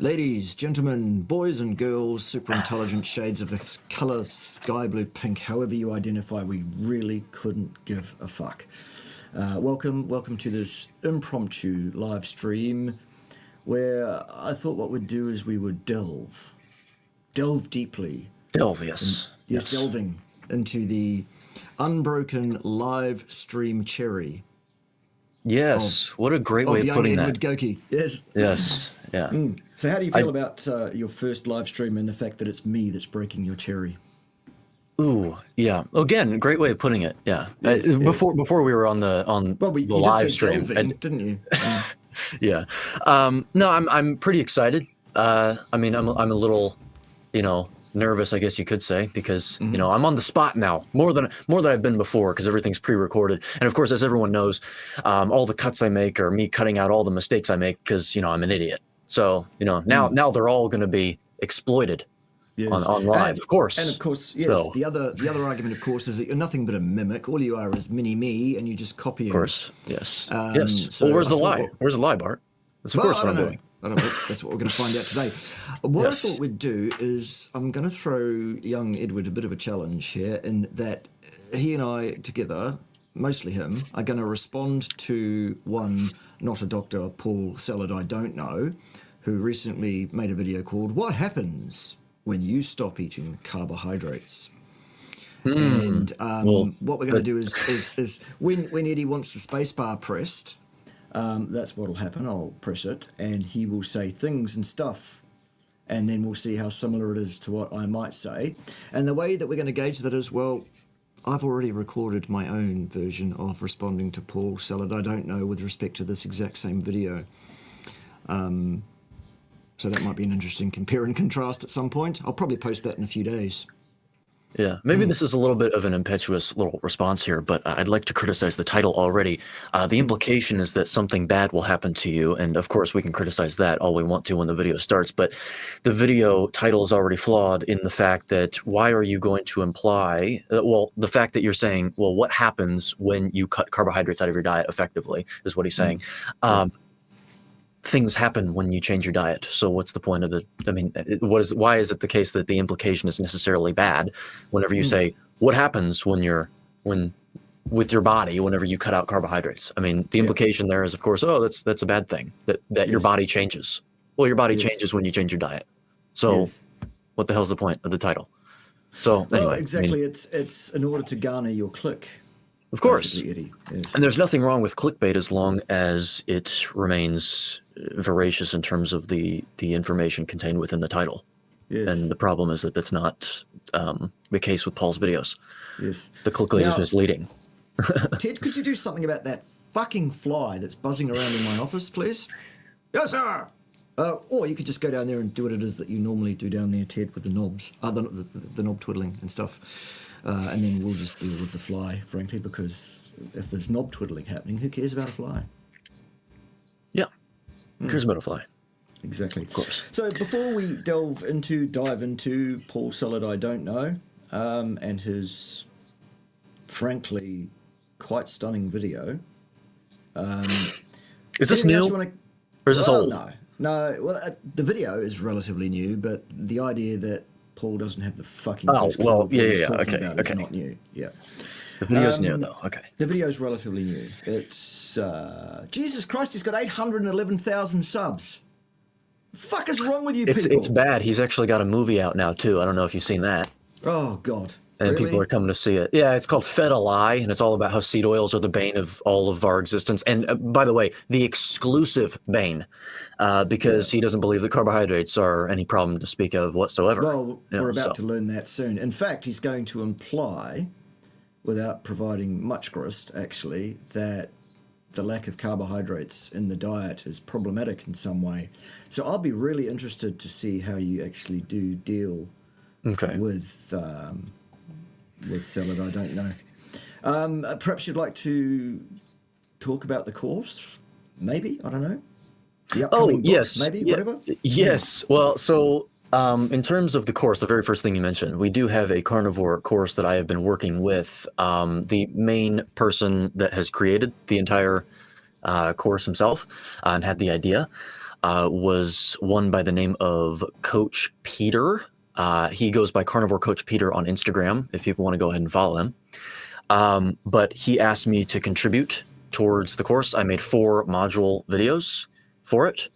Ladies, gentlemen, boys and girls, super intelligent shades of the colour sky blue, pink, however you identify, we really couldn't give a fuck. Welcome to this impromptu live stream where I thought what we'd do is we would delve deeply. Delving into the unbroken live stream cherry. Yes, what a great way of putting Edward that. Goeke. Yes, yeah. So how do you feel about your first live stream and the fact that it's me that's breaking your cherry? Ooh, yeah. Again, great way of putting it. Yeah. Yes, before we were on the you live did say stream, delving, didn't you? yeah. No, I'm pretty excited. I mean, I'm a little, nervous, I guess you could say, because I'm on the spot now more than I've been before, because everything's pre-recorded, and of course, as everyone knows, all the cuts I make are me cutting out all the mistakes I make because I'm an idiot. So now they're all going to be exploited on live, of course. And of course, yes. So, the other argument, of course, is that you're nothing but a mimic. All you are is mini me, and you just copy. Of course, yes. So well, where's the lie? Where's the lie, Bart? That's of course what I'm doing. I don't know. That's what we're going to find out today. What I thought we'd do is I'm going to throw young Edward a bit of a challenge here, in that he and I together, mostly him, are going to respond to one, not a doctor, Paul Saladino, I don't know, who recently made a video called "What Happens When You Stop Eating Carbohydrates." And what we're going to do is when Eddie wants the spacebar pressed, that's what'll happen. I'll press it, and he will say things and stuff, and then we'll see how similar it is to what I might say. And the way that we're going to gauge that is, well, I've already recorded my own version of responding to Paul Saladino, I don't know, with respect to this exact same video. So that might be an interesting compare and contrast at some point. I'll probably post that in a few days. Yeah, maybe this is a little bit of an impetuous little response here, but I'd like to criticize the title already. The implication is that something bad will happen to you, and of course we can criticize that all we want to when the video starts, but the video title is already flawed in the fact that why are you going to imply, the fact that you're saying, well, what happens when you cut carbohydrates out of your diet effectively, is what he's saying. Things happen when you change your diet. So what's the point of why is it the case that the implication is necessarily bad whenever you say, what happens with your body whenever you cut out carbohydrates? I mean, the implication there is, of course, that's a bad thing, that your body changes. Well, your body changes when you change your diet. So what the hell's the point of the title? So anyway. Exactly. It's in order to garner your click. Of course. Eddie. Yes. And there's nothing wrong with clickbait as long as it remains voracious in terms of the information contained within the title. Yes. And the problem is that that's not the case with Paul's videos. Yes. The clickbait is misleading. Ted, could you do something about that fucking fly that's buzzing around in my office, please? Yes, sir. Or you could just go down there and do what it is that you normally do down there, Ted, with the knobs, the knob twiddling and stuff. And then we'll just deal with the fly, frankly, because if there's knob twiddling happening, who cares about a fly? Yeah, who cares about a fly? Exactly. Of course. So before we dive into Paul Saladino, I don't know, and his, frankly, quite stunning video. Is this new? Or is this old? No. Well, the video is relatively new, but the idea that Paul doesn't have the fucking first Okay. It's not new. Yeah. The video's new though. Okay. The video's relatively new. It's Jesus Christ, he's got 811,000 subs. The fuck is wrong with you people? It's bad. He's actually got a movie out now too. I don't know if you've seen that. Oh God. And really? People are coming to see it. Yeah, it's called Fed a Lie, and it's all about how seed oils are the bane of all of our existence. And by the way, the exclusive bane, because he doesn't believe that carbohydrates are any problem to speak of whatsoever. Well, we're about to learn that soon. In fact, he's going to imply, without providing much grist, actually, that the lack of carbohydrates in the diet is problematic in some way. So I'll be really interested to see how you actually do deal with salad. I don't know. Perhaps you'd like to talk about the course, maybe. I don't know. The upcoming books, maybe, whatever. Yes. Well, so in terms of the course, the very first thing you mentioned, we do have a carnivore course that I have been working with. The main person that has created the entire course himself and had the idea. was one by the name of Coach Peter. He goes by Carnivore Coach Peter on Instagram, if people want to go ahead and follow him. But he asked me to contribute towards the course. I made 4 module videos for it.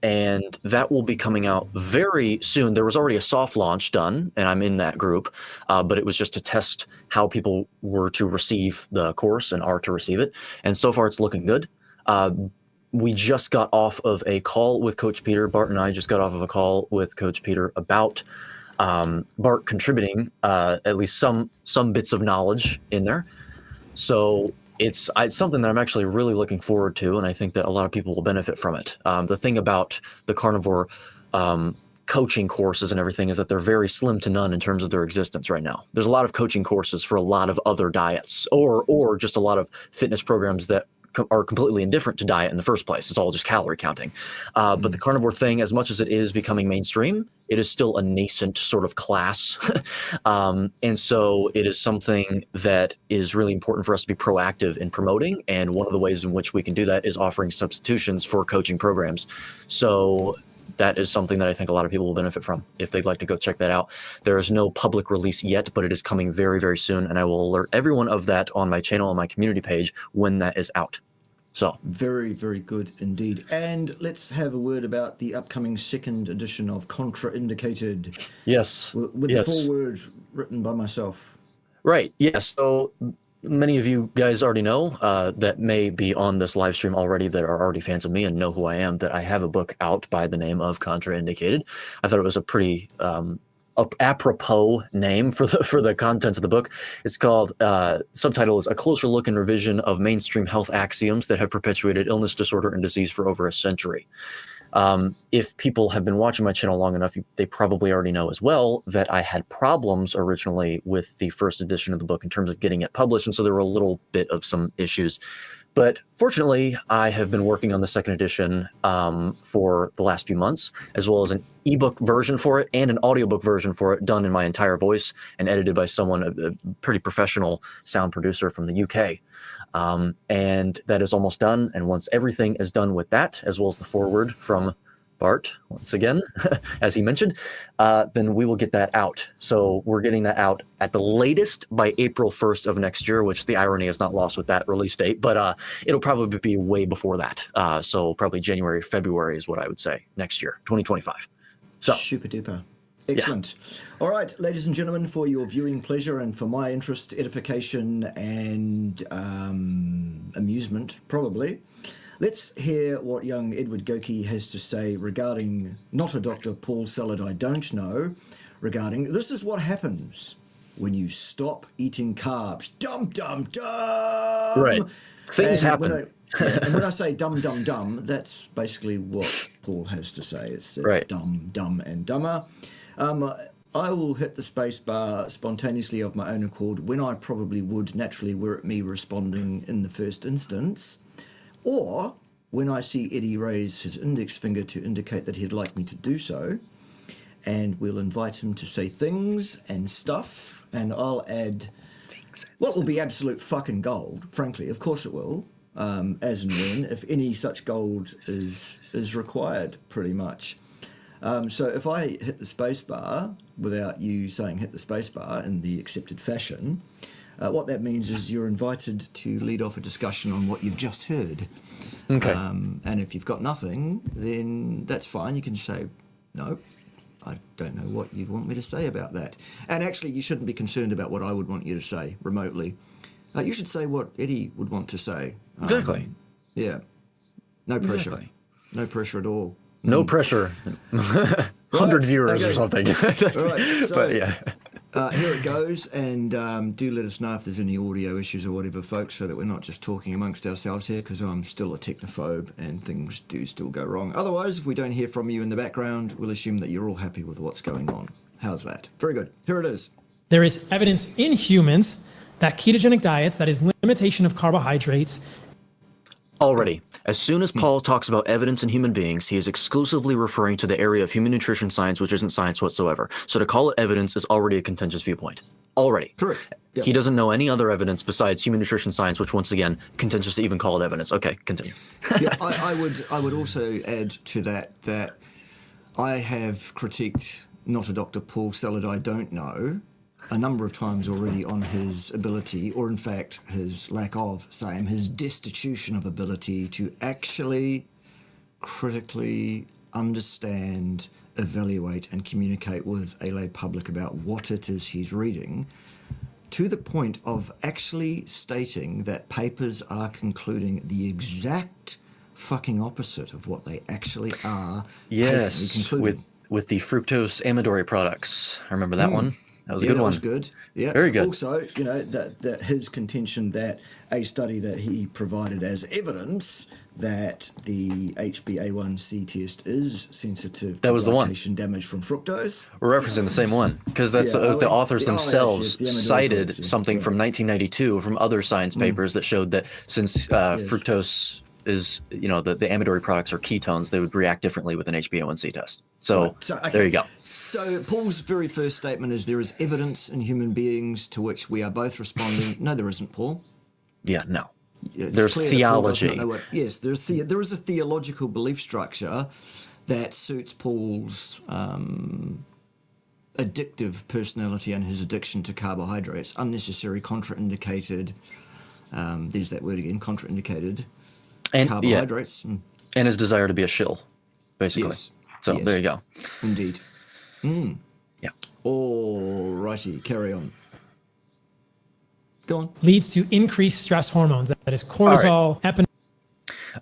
And that will be coming out very soon. There was already a soft launch done, and I'm in that group, but it was just to test how people were to receive the course and are to receive it. And so far, it's looking good. We just got off of a call with Coach Peter. Bart and I just got off of a call with Coach Peter about Bart contributing at least some bits of knowledge in there. So it's something that I'm actually really looking forward to, and I think that a lot of people will benefit from it. The thing about the carnivore coaching courses and everything is that they're very slim to none in terms of their existence right now. There's a lot of coaching courses for a lot of other diets, or just a lot of fitness programs that are completely indifferent to diet in the first place. It's all just calorie counting. But the carnivore thing, as much as it is becoming mainstream, it is still a nascent sort of class. And so it is something that is really important for us to be proactive in promoting. And one of the ways in which we can do that is offering substitutions for coaching programs. So that is something that I think a lot of people will benefit from if they'd like to go check that out. There is no public release yet, but it is coming very, very soon. And I will alert everyone of that on my channel, on my community page, when that is out. So very, very good indeed. And let's have a word about the upcoming 2nd edition of Contraindicated. Yes. With the foreword written by myself. Right. Yes. So many of you guys already know that may be on this live stream already, that are already fans of me and know who I am, that I have a book out by the name of Contraindicated. I thought it was a pretty apropos name for the contents of the book. It's called, subtitle is A Closer Look and Revision of Mainstream Health Axioms That Have Perpetuated Illness, Disorder, and Disease for Over a Century. If people have been watching my channel long enough, they probably already know as well that I had problems originally with the first edition of the book in terms of getting it published, and so there were a little bit of some issues. But fortunately, I have been working on the 2nd edition for the last few months, as well as an ebook version for it and an audiobook version for it, done in my entire voice and edited by someone, a pretty professional sound producer from the UK. And that is almost done. And once everything is done with that, as well as the foreword from Bart, once again, as he mentioned, then we will get that out. So we're getting that out at the latest by April 1st of next year, which the irony is not lost with that release date, but it'll probably be way before that. So probably January, February is what I would say next year, 2025. So super duper. Excellent. Yeah. All right, ladies and gentlemen, for your viewing pleasure and for my interest, edification, and amusement, probably, let's hear what young Edward Goeke has to say regarding not a Dr. Paul Saladino I don't know, regarding this is what happens when you stop eating carbs. Dum, dum, dum! Right. Things happen. And when I say dumb, dumb, dumb, that's basically what Paul has to say. It's right. Dumb, dumb, and dumber. I will hit the space bar spontaneously of my own accord when I probably would naturally were it me responding in the first instance, or when I see Eddie raise his index finger to indicate that he'd like me to do so, and we'll invite him to say things and stuff, and I'll add what will be absolute fucking gold, frankly, of course it will. As and when, if any such gold is required, pretty much. So if I hit the space bar without you saying hit the space bar in the accepted fashion, what that means is you're invited to lead off a discussion on what you've just heard. Okay. And if you've got nothing, then that's fine. You can say, no, I don't know what you'd want me to say about that. And actually, you shouldn't be concerned about what I would want you to say remotely. You should say what Eddie would want to say. Exactly. Yeah. No pressure. Exactly. No pressure at all. No pressure. 100 viewers or something. All right. So but, yeah. Here it goes. And do let us know if there's any audio issues or whatever, folks, so that we're not just talking amongst ourselves here, because I'm still a technophobe and things do still go wrong. Otherwise, if we don't hear from you in the background, we'll assume that you're all happy with what's going on. How's that? Very good. Here it is. There is evidence in humans that ketogenic diets, that is limitation of carbohydrates. Already, as soon as Paul talks about evidence in human beings, he is exclusively referring to the area of human nutrition science, which isn't science whatsoever. So to call it evidence is already a contentious viewpoint. Already. Correct. Yep. He doesn't know any other evidence besides human nutrition science, which once again, contentious to even call it evidence. Okay, continue. Yeah, I would also add to that I have critiqued not a Dr. Paul Saladino, I don't know, a number of times already on his ability, or in fact his lack of, same, his destitution of ability to actually critically understand, evaluate and communicate with a lay public about what it is he's reading, to the point of actually stating that papers are concluding the exact fucking opposite of what they actually are. Yes, concluding. with the fructose amidori products. I remember that one. That was a good one. That was good. Yeah, very good. Also, you know, that his contention that a study that he provided as evidence that the HbA1c test is sensitive to glycation damage from fructose. We're referencing the same one because that's the authors themselves cited something from 1992 from other science papers that showed that since fructose is, you know, the amidori products are ketones, they would react differently with an HbA1c test. So, there you go. So Paul's very first statement is there is evidence in human beings, to which we are both responding, no, there isn't, Paul. Yeah, no. It's there's theology. There is a theological belief structure that suits Paul's addictive personality and his addiction to carbohydrates, unnecessary, contraindicated, there's that word again, contraindicated, and carbohydrates. Yeah. And his desire to be a shill, basically. Yes. So there you go. Indeed. Yeah. All righty, carry on. Go on. Leads to increased stress hormones. That is cortisol, epinephrine.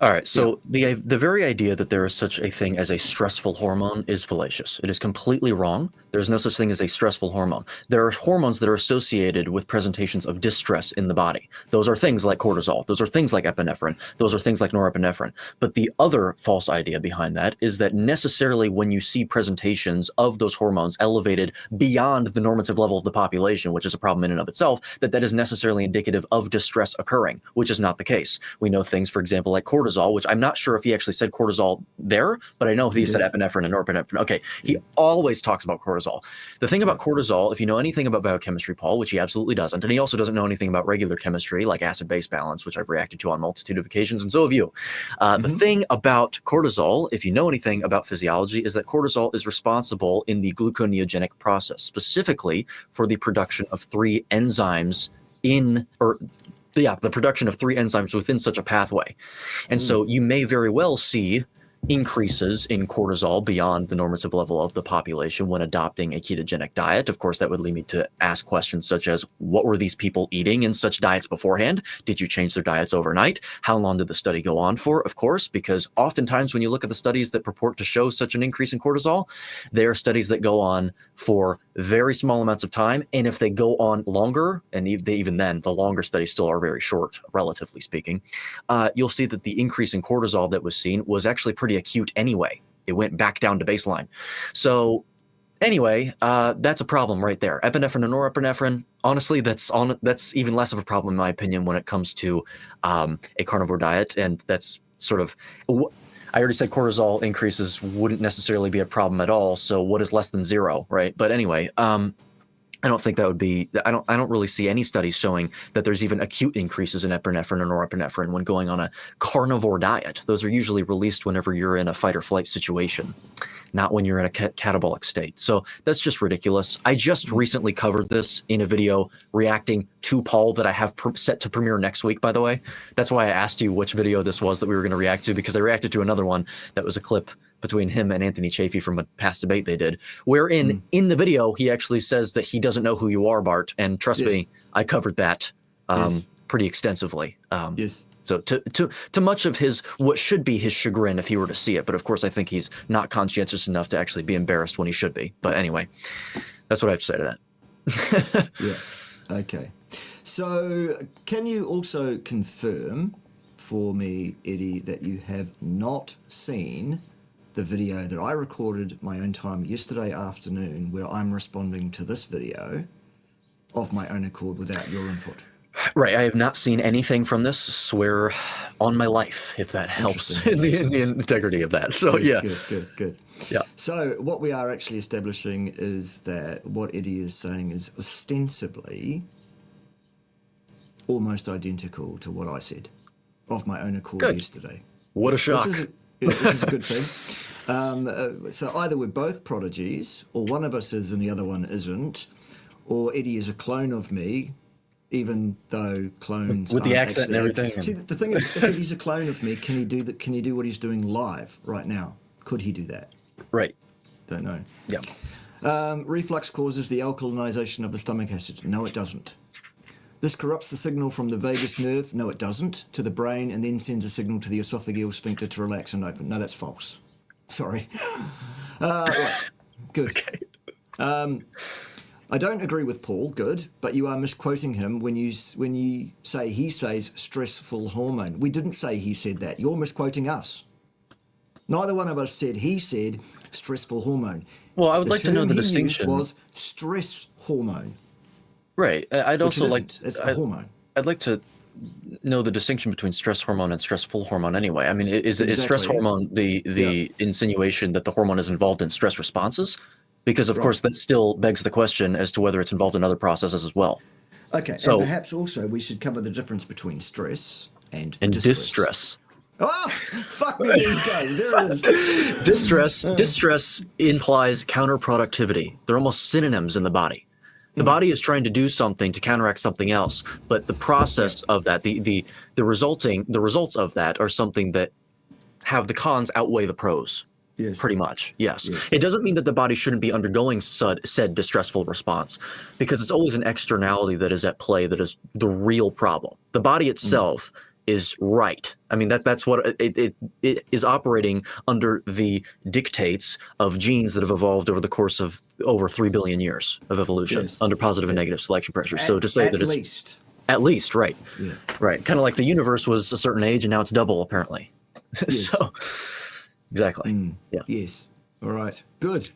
All right, so the very idea that there is such a thing as a stressful hormone is fallacious. It is completely wrong. There's no such thing as a stressful hormone. There are hormones that are associated with presentations of distress in the body. Those are things like cortisol. Those are things like epinephrine. Those are things like norepinephrine. But the other false idea behind that is that necessarily when you see presentations of those hormones elevated beyond the normative level of the population, which is a problem in and of itself, that is necessarily indicative of distress occurring, which is not the case. We know things, for example, like cortisol, which I'm not sure if he actually said cortisol there, but I know he said epinephrine and norepinephrine. Okay, he always talks about cortisol. The thing about cortisol, if you know anything about biochemistry, Paul, which he absolutely doesn't, and he also doesn't know anything about regular chemistry, like acid-base balance, which I've reacted to on a multitude of occasions, and so have you. The thing about cortisol, if you know anything about physiology, is that cortisol is responsible in the gluconeogenic process, specifically for the production of three enzymes the production of three enzymes within such a pathway. And so you may very well see increases in cortisol beyond the normative level of the population when adopting a ketogenic diet. Of course, that would lead me to ask questions such as, what were these people eating in such diets beforehand? Did you change their diets overnight? How long did the study go on for? Of course, because oftentimes when you look at the studies that purport to show such an increase in cortisol, they are studies that go on for very small amounts of time. And if they go on longer, and even then, the longer studies still are very short, relatively speaking, you'll see that the increase in cortisol that was seen was actually pretty acute anyway. It went back down to baseline. So anyway, that's a problem right there. Epinephrine and norepinephrine, honestly, that's even less of a problem in my opinion when it comes to a carnivore diet. And that's sort of, I already said cortisol increases wouldn't necessarily be a problem at all. So what is less than zero, right? But anyway, I don't think that would be, I don't really see any studies showing that there's even acute increases in epinephrine or norepinephrine when going on a carnivore diet. Those are usually released whenever you're in a fight or flight situation, not when you're in a catabolic state. So that's just ridiculous. I just recently covered this in a video reacting to Paul that I have set to premiere next week, by the way. That's why I asked you which video this was that we were going to react to, because I reacted to another one that was a clip between him and Anthony Chafee from a past debate they did, wherein in the video, he actually says that he doesn't know who you are, Bart. And trust me, I covered that pretty extensively. So to much of what should be his chagrin if he were to see it. But of course, I think he's not conscientious enough to actually be embarrassed when he should be. But anyway, that's what I have to say to that. Yeah. Okay. So can you also confirm for me, Eddie, that you have not seen the video that I recorded my own time yesterday afternoon, where I'm responding to this video of my own accord without your input? Right. I have not seen anything from this. Swear on my life, if that helps in the integrity of that. So yeah. Good. Yeah. So what we are actually establishing is that what Eddie is saying is ostensibly almost identical to what I said of my own accord yesterday. What a shock. Which is a good thing. So either we're both prodigies, or one of us is and the other one isn't, or Eddie is a clone of me, even though clones with the aren't accent actually, and everything. See, the thing is, if Eddie's a clone of me, can he do that? Can he do what he's doing live right now? Could he do that? Right. Don't know. Yeah. Reflux causes the alkalization of the stomach acid. No, it doesn't. This corrupts the signal from the vagus nerve. No, it doesn't. To the brain, and then sends a signal to the esophageal sphincter to relax and open. No, that's false. Sorry. Right. Good. Okay. I don't agree with Paul. Good, but you are misquoting him when you say he says stressful hormone. We didn't say he said that. You're misquoting us. Neither one of us said he said stressful hormone. Well, I would like to know the term he distinction. used was stress hormone. Right. I'd also like. It's a hormone. I'd like to know the distinction between stress hormone and stressful hormone. Anyway, I mean, is stress Exactly. hormone the insinuation that the hormone is involved in stress responses? Because of course that still begs the question as to whether it's involved in other processes as well. Okay, So- and perhaps also we should cover the difference between stress and And distress. distress. Oh, fuck me, there you go. There it is. Distress implies counterproductivity. They're almost synonyms in the body. The body is trying to do something to counteract something else, but the process of that, the results of that are something that have the cons outweigh the pros. Yes. Pretty much, yes. It doesn't mean that the body shouldn't be undergoing said distressful response, because it's always an externality that is at play that is the real problem. The body itself is right. I mean, that's what it is, operating under the dictates of genes that have evolved over the course of over 3 billion years of evolution under positive and negative selection pressure. So to say that it's at least right, right, kind of like the universe was a certain age and now it's double apparently. So exactly, yeah. Yes. All right. Good.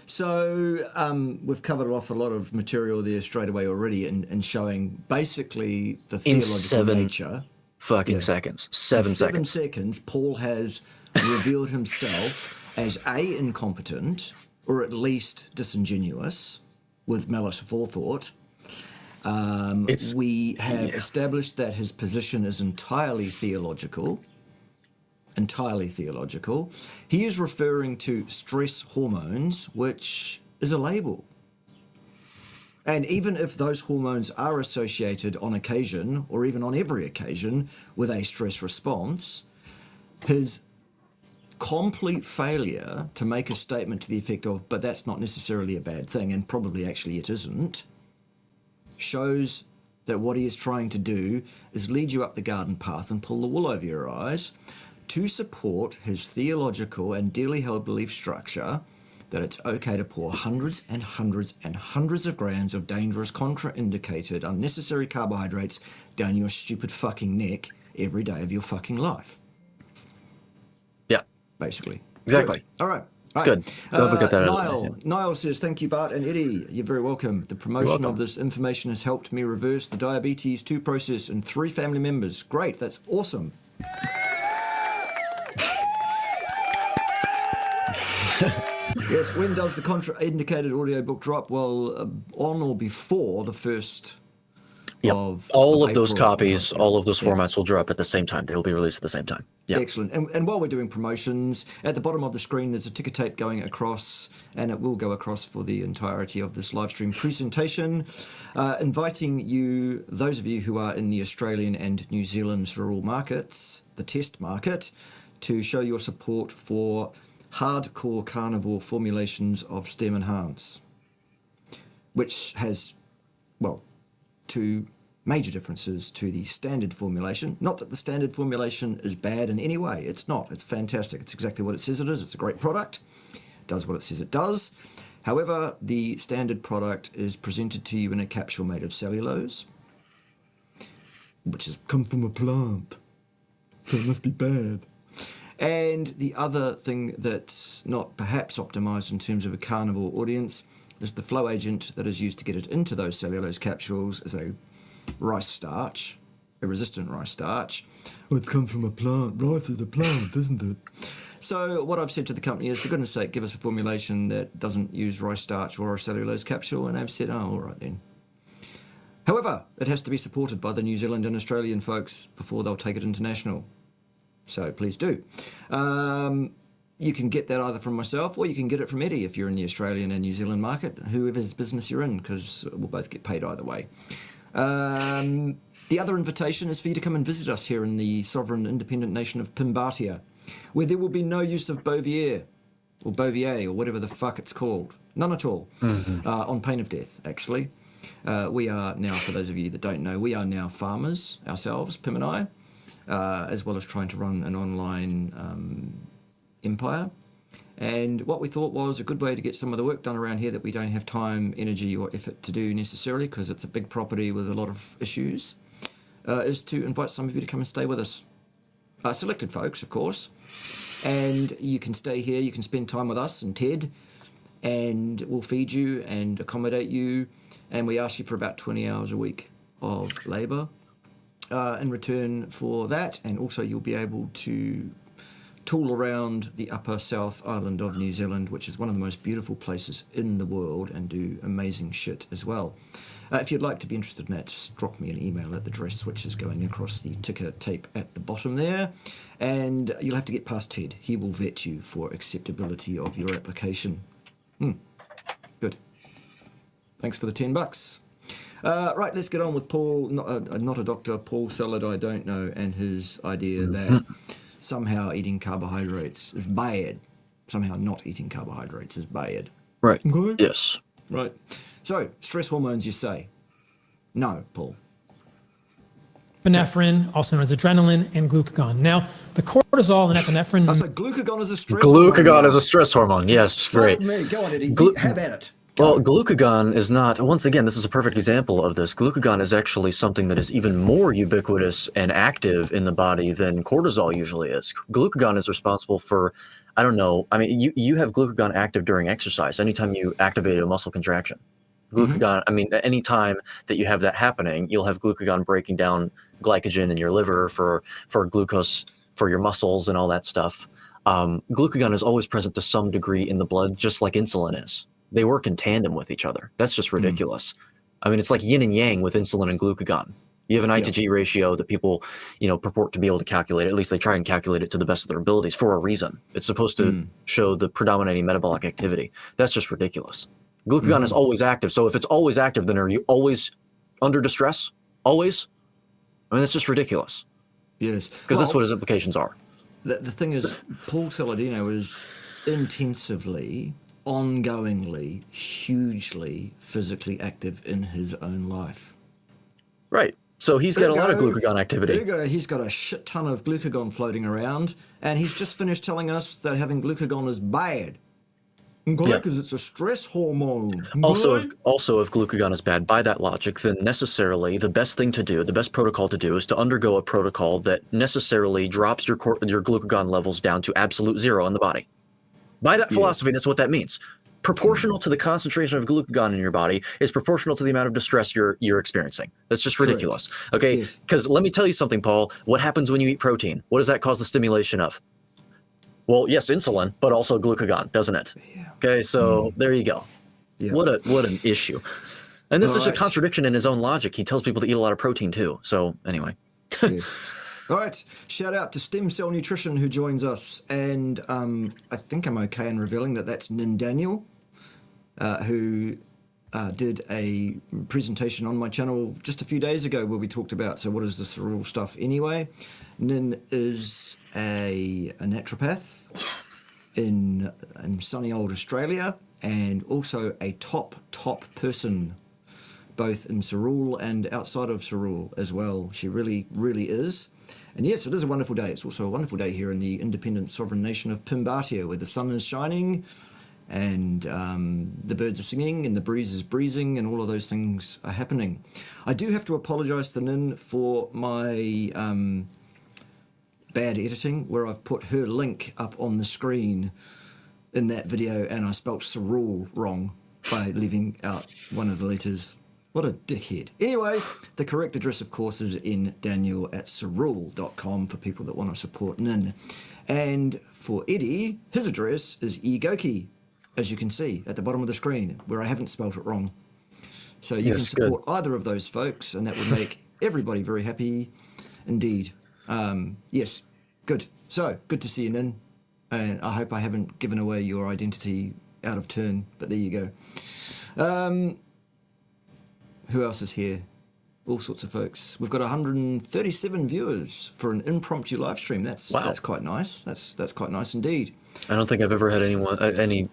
So we've covered off a lot of material there straight away already in showing basically the theological nature. Fucking seconds. 7 seconds. 7 seconds, Paul has revealed himself as A, incompetent, or at least disingenuous, with malice aforethought. We have established that his position is entirely theological. He is referring to stress hormones, which is a label. And even if those hormones are associated on occasion, or even on every occasion, with a stress response, his complete failure to make a statement to the effect of, but that's not necessarily a bad thing, and probably actually it isn't, shows that what he is trying to do is lead you up the garden path and pull the wool over your eyes to support his theological and dearly held belief structure that it's okay to pour hundreds and hundreds and hundreds of grams of dangerous, contraindicated, unnecessary carbohydrates down your stupid fucking neck every day of your fucking life. Yeah. Basically. Exactly. Good. All right. Good. Glad we got that out of the way. Niall says, thank you, Bart and Eddie. You're very welcome. The promotion of this information has helped me reverse the diabetes 2 process in 3 family members. Great. That's awesome. Yes, when does the contraindicated audiobook drop? Well, on or before the first of all of those April. copies, all of those formats will drop at the same time. They will be released at the same time. Yeah. Excellent. And while we're doing promotions, at the bottom of the screen there's a ticker tape going across, and it will go across for the entirety of this live stream presentation, inviting you, those of you who are in the Australian and New Zealand rural markets, the test market, to show your support for hardcore carnivore formulations of Stem Enhance, which has, well, 2 major differences to the standard formulation. Not that the standard formulation is bad in any way. It's not. It's fantastic. It's exactly what it says it is. It's a great product. It does what it says it does. However, the standard product is presented to you in a capsule made of cellulose, which has come from a plant, so it must be bad. And the other thing that's not perhaps optimized in terms of a carnivore audience is the flow agent that is used to get it into those cellulose capsules is a rice starch, a resistant rice starch. Well, it's come from a plant. Rice is a plant, isn't it? So what I've said to the company is, for goodness sake, give us a formulation that doesn't use rice starch or a cellulose capsule, and they've said, oh, all right then. However, it has to be supported by the New Zealand and Australian folks before they'll take it international. So please do. You can get that either from myself or you can get it from Eddie if you're in the Australian and New Zealand market, whoever's business you're in, because we'll both get paid either way. The other invitation is for you to come and visit us here in the sovereign independent nation of Pimbatia, where there will be no use of Bovier or Bovier or whatever the fuck it's called. None at all. On pain of death, actually. We are now, for those of you that don't know, we are now farmers ourselves, Pim and I, as well as trying to run an online empire. And what we thought was a good way to get some of the work done around here that we don't have time, energy or effort to do necessarily, because it's a big property with a lot of issues, is to invite some of you to come and stay with us. Selected folks, of course. And you can stay here, you can spend time with us and Ted, and we'll feed you and accommodate you. And we ask you for about 20 hours a week of labour in return for that. And also you'll be able to tool around the upper South Island of New Zealand, which is one of the most beautiful places in the world, and do amazing shit as well. If you'd like to be interested in that, just drop me an email at the address which is going across the ticker tape at the bottom there. And you'll have to get past Ted. He will vet you for acceptability of your application. Good. Thanks for the $10. Right, let's get on with Paul, not a doctor, Paul Saladino, I don't know, and his idea that somehow eating carbohydrates is bad. Somehow not eating carbohydrates is bad. Right. Okay. Yes. Right. So, stress hormones, you say? No, Paul. Epinephrine, also known as adrenaline, and glucagon. Now, the cortisol and epinephrine. So glucagon is a stress hormone. Glucagon is a stress hormone. Yes, great. Me. Go on, Eddie. Have at it. Well, glucagon is not, once again, this is a perfect example of this. Glucagon is actually something that is even more ubiquitous and active in the body than cortisol usually is. Glucagon is responsible for, I don't know, I mean, you have glucagon active during exercise, anytime you activate a muscle contraction. Glucagon, I mean, any time that you have that happening, you'll have glucagon breaking down glycogen in your liver for glucose for your muscles and all that stuff. Glucagon is always present to some degree in the blood, just like insulin is. They work in tandem with each other. That's just ridiculous. I mean, it's like yin and yang with insulin and glucagon. You have an I to G ratio that people, purport to be able to calculate. At least they try and calculate it to the best of their abilities for a reason. It's supposed to show the predominating metabolic activity. That's just ridiculous. Glucagon is always active. So if it's always active, then are you always under distress? Always? I mean, it's just ridiculous. Yes. Because that's what his implications are. The thing is, Paul Saladino is intensively, ongoingly, hugely physically active in his own life. Right. So he's got a lot of glucagon activity. There you go. He's got a shit ton of glucagon floating around, and he's just finished telling us that having glucagon is bad. Because it's a stress hormone. Also, if glucagon is bad, by that logic, then necessarily the best thing to do, the best protocol to do, is to undergo a protocol that necessarily drops your glucagon levels down to absolute zero in the body. By that philosophy, that's what that means. Proportional to the concentration of glucagon in your body is proportional to the amount of distress you're experiencing. That's just ridiculous. Correct. Okay, because let me tell you something, Paul. What happens when you eat protein? What does that cause the stimulation of? Well, yes, insulin, but also glucagon, doesn't it? Yeah. Okay, so there you go. Yeah. What an issue. And this is a contradiction in his own logic. He tells people to eat a lot of protein too. So anyway. All right. Shout out to Stem Cell Nutrition who joins us. And I think I'm okay in revealing that that's Nin Daniel, who did a presentation on my channel just a few days ago where we talked about, so what is this real stuff anyway? Nin is a naturopath in sunny old Australia, and also a top person, both in Sarul and outside of Sarul as well. She really, really is. And yes, it is a wonderful day. It's also a wonderful day here in the independent sovereign nation of Pimbatia, where the sun is shining and the birds are singing and the breeze is breezing and all of those things are happening. I do have to apologise to Nin for my bad editing, where I've put her link up on the screen in that video and I spelt Sarul wrong by leaving out one of the letters. What a dickhead. Anyway, the correct address, of course, is ndaniel@cerule.com for people that want to support Nin. And for Eddie, his address is eGoeke, as you can see at the bottom of the screen, where I haven't spelt it wrong. So you can support either of those folks, and that would make everybody very happy indeed. Yes, good. So, good to see you, Nin. And I hope I haven't given away your identity out of turn, but there you go. Who else is here? All sorts of folks. We've got 137 viewers for an impromptu live stream. That's quite nice. That's quite nice indeed. I don't think I've ever had any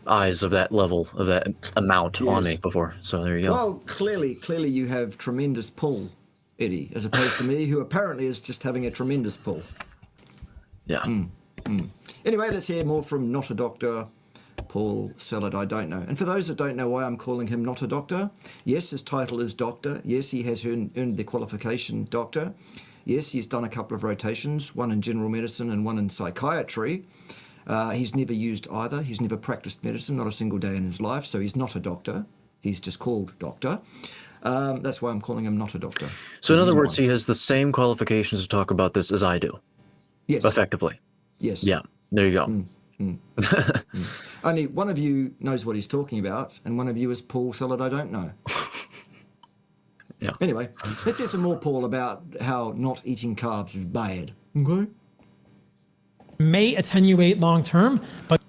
eyes of that level, of that amount on me before. So there you go. Well, clearly you have tremendous pull, Eddie, as opposed to me, who apparently is just having a tremendous pull. Yeah. Anyway, let's hear more from Not a Doctor, Paul Saladino. I don't know. And for those that don't know why I'm calling him Not a Doctor, yes, his title is Doctor. Yes, he has earned the qualification Doctor. Yes, he's done a couple of rotations, one in general medicine and one in psychiatry. He's never used either. He's never practiced medicine, not a single day in his life, so he's not a doctor. He's just called Doctor. That's why I'm calling him Not a Doctor. So in other words, he has the same qualifications to talk about this as I do. Yes. Effectively. Yes. Yeah, there you go. Only one of you knows what he's talking about, and one of you is Paul Saladino. I don't know. Yeah. Anyway, let's hear some more, Paul, about how not eating carbs is bad. Okay. May attenuate long term, but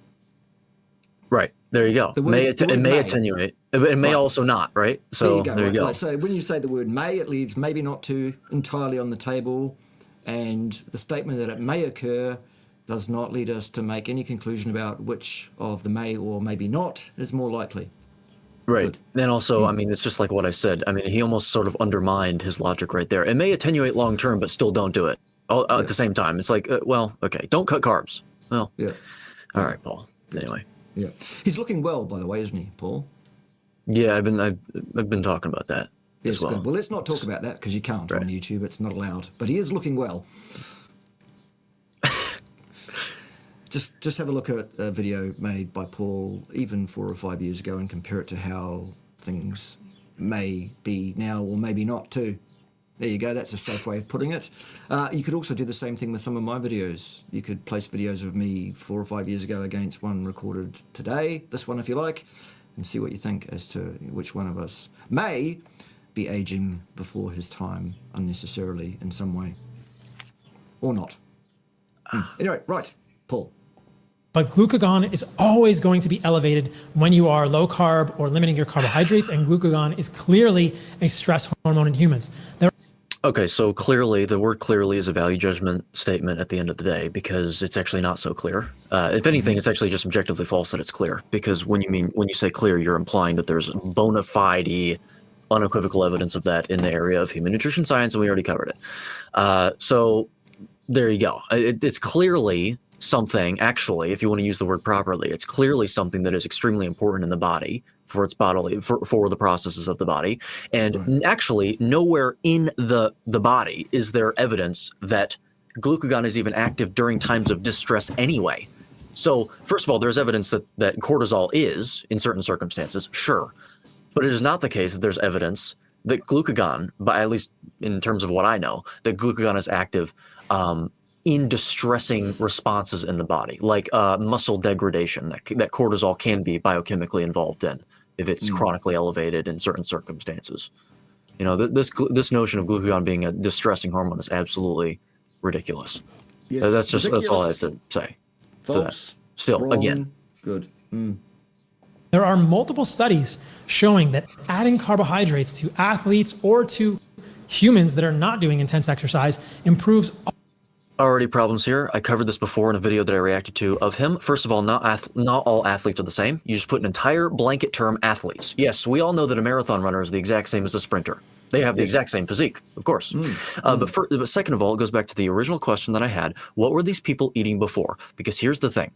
Right. There you go. It may attenuate. It may also not, right? So there you go. Right, so when you say the word may, it leaves maybe not to entirely on the table, and the statement that it may occur does not lead us to make any conclusion about which of the may or maybe not is more likely. Right. Good. And also, I mean, it's just like what I said. I mean, he almost sort of undermined his logic right there. It may attenuate long term, but still don't do it at the same time. It's like, well, okay, don't cut carbs. Well, Yeah. All right, Paul. Anyway. Yeah. He's looking well, by the way, isn't he, Paul? Yeah, I've been talking about that Yes, as well. good. Well, let's not talk about that because you can't on YouTube. It's not allowed. But he is looking well. Just have a look at a video made by Paul even 4 or 5 years ago and compare it to how things may be now or maybe not too. There you go. That's a safe way of putting it. You could also do the same thing with some of my videos. You could place videos of me 4 or 5 years ago against one recorded today, this one if you like, and see what you think as to which one of us may be aging before his time unnecessarily in some way. Or not. Anyway, right, Paul. But glucagon is always going to be elevated when you are low carb or limiting your carbohydrates, and glucagon is clearly a stress hormone in humans. Okay, so clearly, the word clearly is a value judgment statement at the end of the day because it's actually not so clear. If anything, it's actually just objectively false that it's clear because when you say clear, you're implying that there's bona fide, unequivocal evidence of that in the area of human nutrition science, and we already covered it. So there you go. It's clearly something, actually, if you want to use the word properly, it's clearly something that is extremely important in the body for its bodily, for the processes of the body. And actually, nowhere in the body is there evidence that glucagon is even active during times of distress anyway. So first of all, there's evidence that cortisol is, in certain circumstances, sure. But it is not the case that there's evidence that glucagon, but at least in terms of what I know, that glucagon is active in distressing responses in the body, like muscle degradation that cortisol can be biochemically involved in if it's chronically elevated in certain circumstances. You know, this notion of glucagon being a distressing hormone is absolutely ridiculous. Yes, that's all I have to say. False. Still, wrong, again. Good. There are multiple studies showing that adding carbohydrates to athletes or to humans that are not doing intense exercise improves. Already problems here. I covered this before in a video that I reacted to of him. First of all, not all athletes are the same. You just put an entire blanket term athletes. Yes, we all know that a marathon runner is the exact same as a sprinter. They have the exact same physique, of course. But second of all, it goes back to the original question that I had. What were these people eating before? Because here's the thing.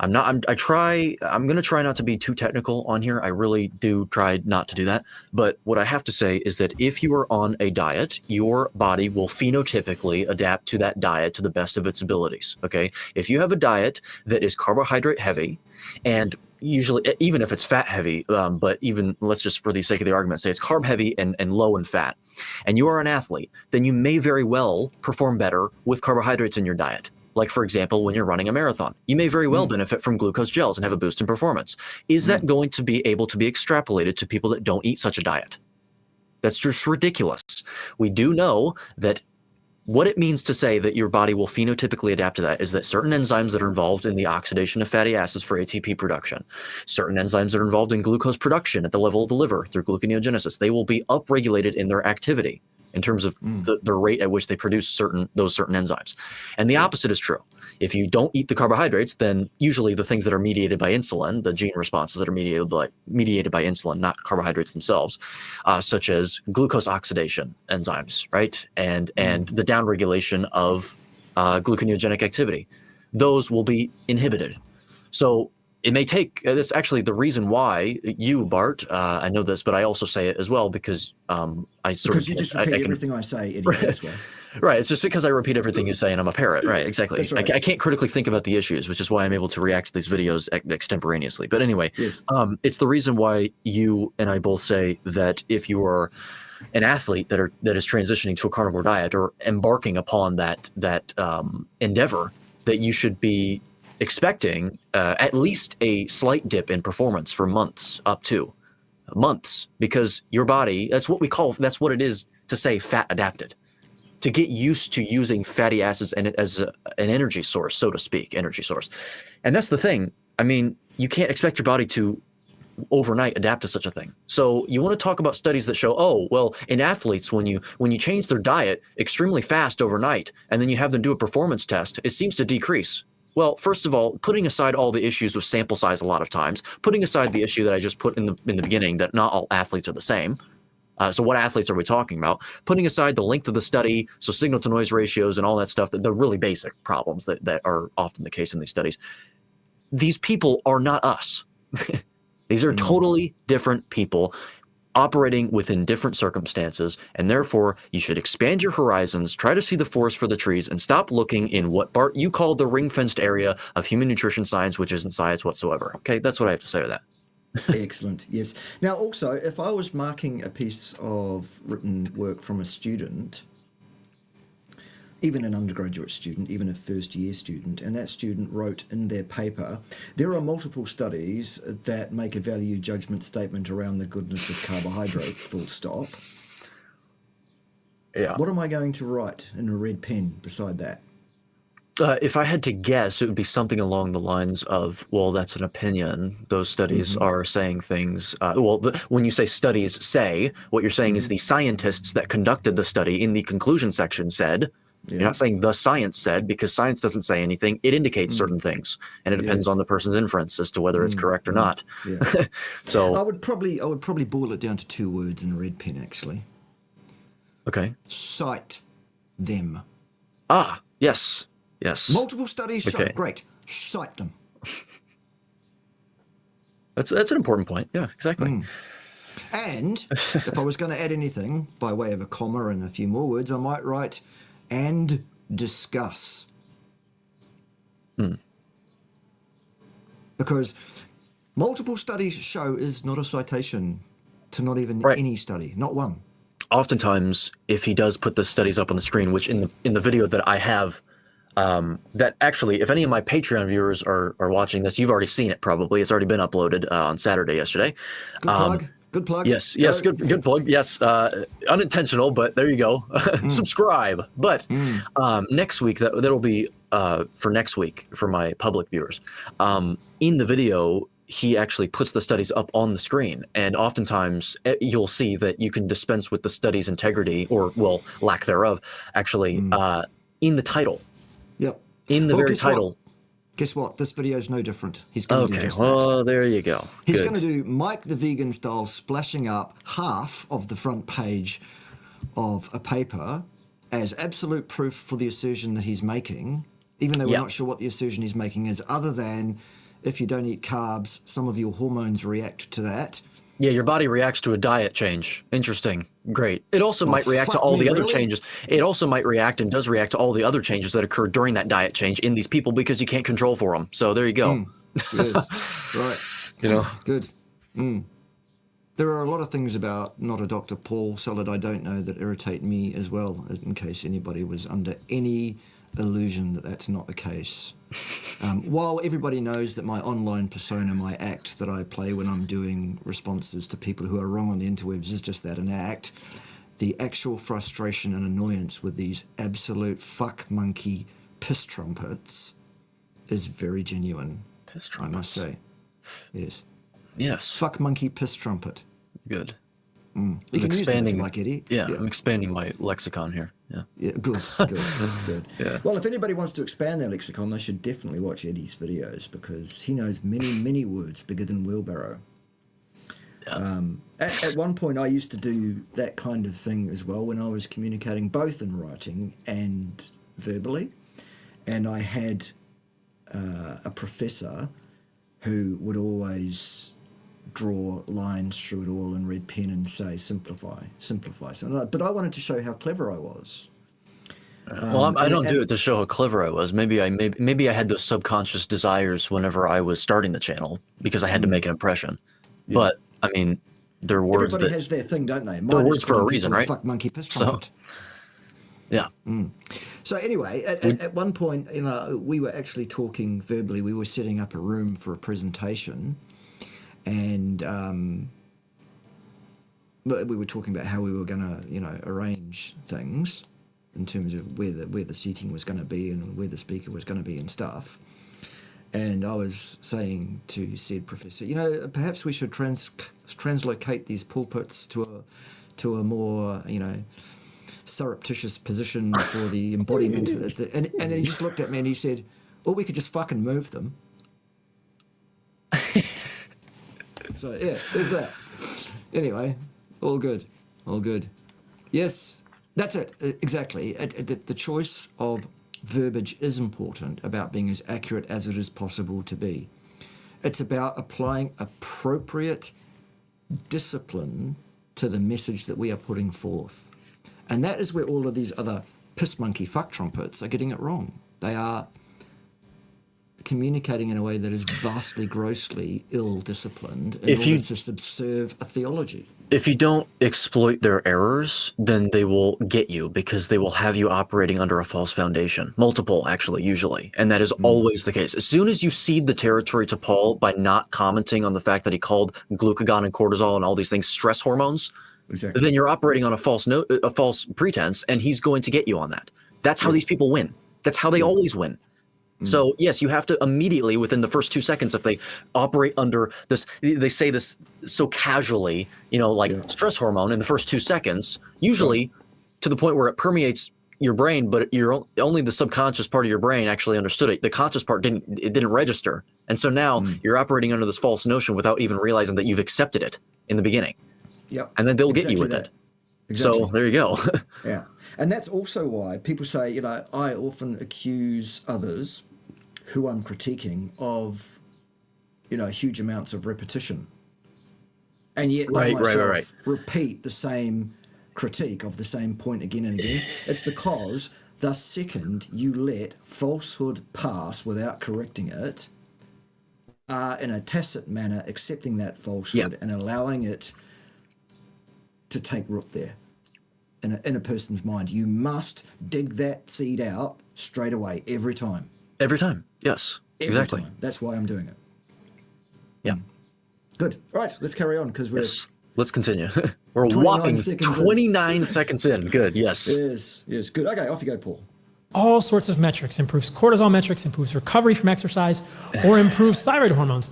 I'm going to try not to be too technical on here. I really do try not to do that. But what I have to say is that if you are on a diet, your body will phenotypically adapt to that diet to the best of its abilities. Okay. If you have a diet that is carbohydrate heavy, and usually, even if it's fat heavy, but even let's just for the sake of the argument, say it's carb heavy and low in fat, and you are an athlete, then you may very well perform better with carbohydrates in your diet. Like, for example, when you're running a marathon, you may very well benefit from glucose gels and have a boost in performance. Is that going to be able to be extrapolated to people that don't eat such a diet? That's just ridiculous. We do know that what it means to say that your body will phenotypically adapt to that is that certain enzymes that are involved in the oxidation of fatty acids for ATP production, certain enzymes that are involved in glucose production at the level of the liver through gluconeogenesis, they will be upregulated in their activity in terms of the rate at which they produce those certain enzymes. And the opposite is true. If you don't eat the carbohydrates, then usually the things that are mediated by insulin, the gene responses that are mediated by insulin, not carbohydrates themselves, such as glucose oxidation enzymes, right? And the downregulation of gluconeogenic activity, those will be inhibited. So it may take, that's actually the reason why you, Bart, I know this, but I also say it as well because because you just repeat everything I say, Eddie, this way. Right. It's just because I repeat everything you say and I'm a parrot. Right. Exactly. That's right. I can't critically think about the issues, which is why I'm able to react to these videos extemporaneously. But anyway, yes. It's the reason why you and I both say that if you are an athlete that is transitioning to a carnivore diet or embarking upon that endeavor, that you should be expecting at least a slight dip in performance for months, up to months, because your body, that's what it is to say fat adapted, to get used to using fatty acids and as an energy source, so to speak, energy source. And that's the thing. I mean, you can't expect your body to overnight adapt to such a thing. So you want to talk about studies that show, oh, well, in athletes, when you change their diet extremely fast overnight, and then you have them do a performance test, it seems to decrease. Well, first of all, putting aside all the issues with sample size a lot of times, putting aside the issue that I just put in the beginning, that not all athletes are the same. So what athletes are we talking about? Putting aside the length of the study, so signal to noise ratios and all that stuff, the really basic problems that are often the case in these studies. These people are not us. These are totally different people operating within different circumstances, and therefore you should expand your horizons, try to see the forest for the trees, and stop looking in what, Bart, you call the ring-fenced area of human nutrition science, which isn't science whatsoever. Okay, that's what I have to say to that. Excellent. Yes. Now, also, if I was marking a piece of written work from a student, even an undergraduate student, even a first-year student, and that student wrote in their paper, there are multiple studies that make a value judgment statement around the goodness of carbohydrates, full stop. Yeah. What am I going to write in a red pen beside that? If I had to guess, it would be something along the lines of, well, that's an opinion. Those studies are saying things. When you say studies say, what you're saying is the scientists that conducted the study in the conclusion section said. Yeah. You're not saying the science said, because science doesn't say anything. It indicates certain things, and it depends on the person's inference as to whether it's correct or not. Yeah. So I would probably boil it down to 2 words in a red pen, actually. Okay. Cite them. Ah, yes. Yes. Multiple studies show. Great. Cite them. That's an important point. Yeah, exactly. And if I was going to add anything by way of a comma and a few more words, I might write and discuss. Because multiple studies show is not a citation to not even any study, not one. Oftentimes, if he does put the studies up on the screen, which in the video that I have, that actually, if any of my Patreon viewers are watching this, you've already seen it probably. It's already been uploaded on Saturday yesterday. Good plug. Good plug. Yes, good plug. Yes, unintentional, but there you go. Subscribe. But next week, that'll be for next week for my public viewers. In the video, he actually puts the studies up on the screen, and oftentimes you'll see that you can dispense with the study's integrity, or lack thereof, actually in the title. Yep. In the very title. Guess what? This video is no different. He's going to do just that. Well, there you go. He's going to do Mike the Vegan style, splashing up half of the front page of a paper as absolute proof for the assertion that he's making, even though we're not sure what the assertion he's making is, other than if you don't eat carbs, some of your hormones react to that. Yeah, your body reacts to a diet change. Interesting. Great. It also might react to all the other changes. It also might react and does react to all the other changes that occur during that diet change in these people because you can't control for them. So there you go. Yes. Right. You know. Good. There are a lot of things about not a Dr. Paul Saladino I don't know that irritate me as well, in case anybody was under any illusion that that's not the case. While everybody knows that my online persona, my act that I play when I'm doing responses to people who are wrong on the interwebs is just that, an act, the actual frustration and annoyance with these absolute fuck monkey piss trumpets is very genuine. Piss trumpets. I must say. Yes. Yes. Fuck monkey piss trumpet. Good. You can use that if you like, Eddie. Yeah, I'm expanding my lexicon here. Yeah. Good. Yeah. Well, if anybody wants to expand their lexicon, they should definitely watch Eddie's videos because he knows many, many words bigger than wheelbarrow. Yeah. At one point, I used to do that kind of thing as well when I was communicating both in writing and verbally. And I had a professor who would always draw lines through it all in red pen and say simplify. But I wanted to show how clever I was. Well, I don't do it to show how clever I was. Maybe I had those subconscious desires whenever I was starting the channel because I had to make an impression. Yeah. But I mean, they're words. Everybody has their thing, don't they? They're words for a reason, right? Fuck monkey piss trumpet. Yeah. So anyway, at one point, we were actually talking verbally. We were setting up a room for a presentation. And but we were talking about how we were going to, arrange things in terms of where the seating was going to be and where the speaker was going to be and stuff. And I was saying to said professor, perhaps we should translocate these pulpits to a more, surreptitious position for the embodiment. And then he just looked at me and he said, "Or we could just fucking move them." So yeah, there's that. Anyway, all good. Yes, that's it. Exactly. The choice of verbiage is important about being as accurate as it is possible to be. It's about applying appropriate discipline to the message that we are putting forth. And that is where all of these other piss monkey fuck trumpets are getting it wrong. They are communicating in a way that is vastly, grossly ill-disciplined in order to subserve a theology. If you don't exploit their errors, then they will get you because they will have you operating under a false foundation. Multiple, actually, usually. And that is always the case. As soon as you cede the territory to Paul by not commenting on the fact that he called glucagon and cortisol and all these things stress hormones, then you're operating on a false pretense, and he's going to get you on that. That's how these people win. That's how they always win. So yes, you have to immediately, within the first 2 seconds, if they operate under this, they say this so casually, stress hormone in the first 2 seconds, usually to the point where it permeates your brain, but only the subconscious part of your brain actually understood it. The conscious part didn't register. And so now you're operating under this false notion without even realizing that you've accepted it in the beginning. Yep. And then they'll get you with it. Exactly. So there you go. Yeah. And that's also why people say, I often accuse others who I'm critiquing of, huge amounts of repetition. And yet I myself repeat the same critique of the same point again and again. It's because the second you let falsehood pass without correcting it, in a tacit manner, accepting that falsehood and allowing it to take root there in a person's mind. You must dig that seed out straight away, every time. Every time, yes, exactly. Time. That's why I'm doing it. Yeah. Good. All right, let's carry on because we're... Yes. Let's continue. We're whopping 29 seconds in. Good, yes. Yes, good. Okay, off you go, Paul. All sorts of metrics, improves cortisol metrics, improves recovery from exercise, or improves thyroid hormones.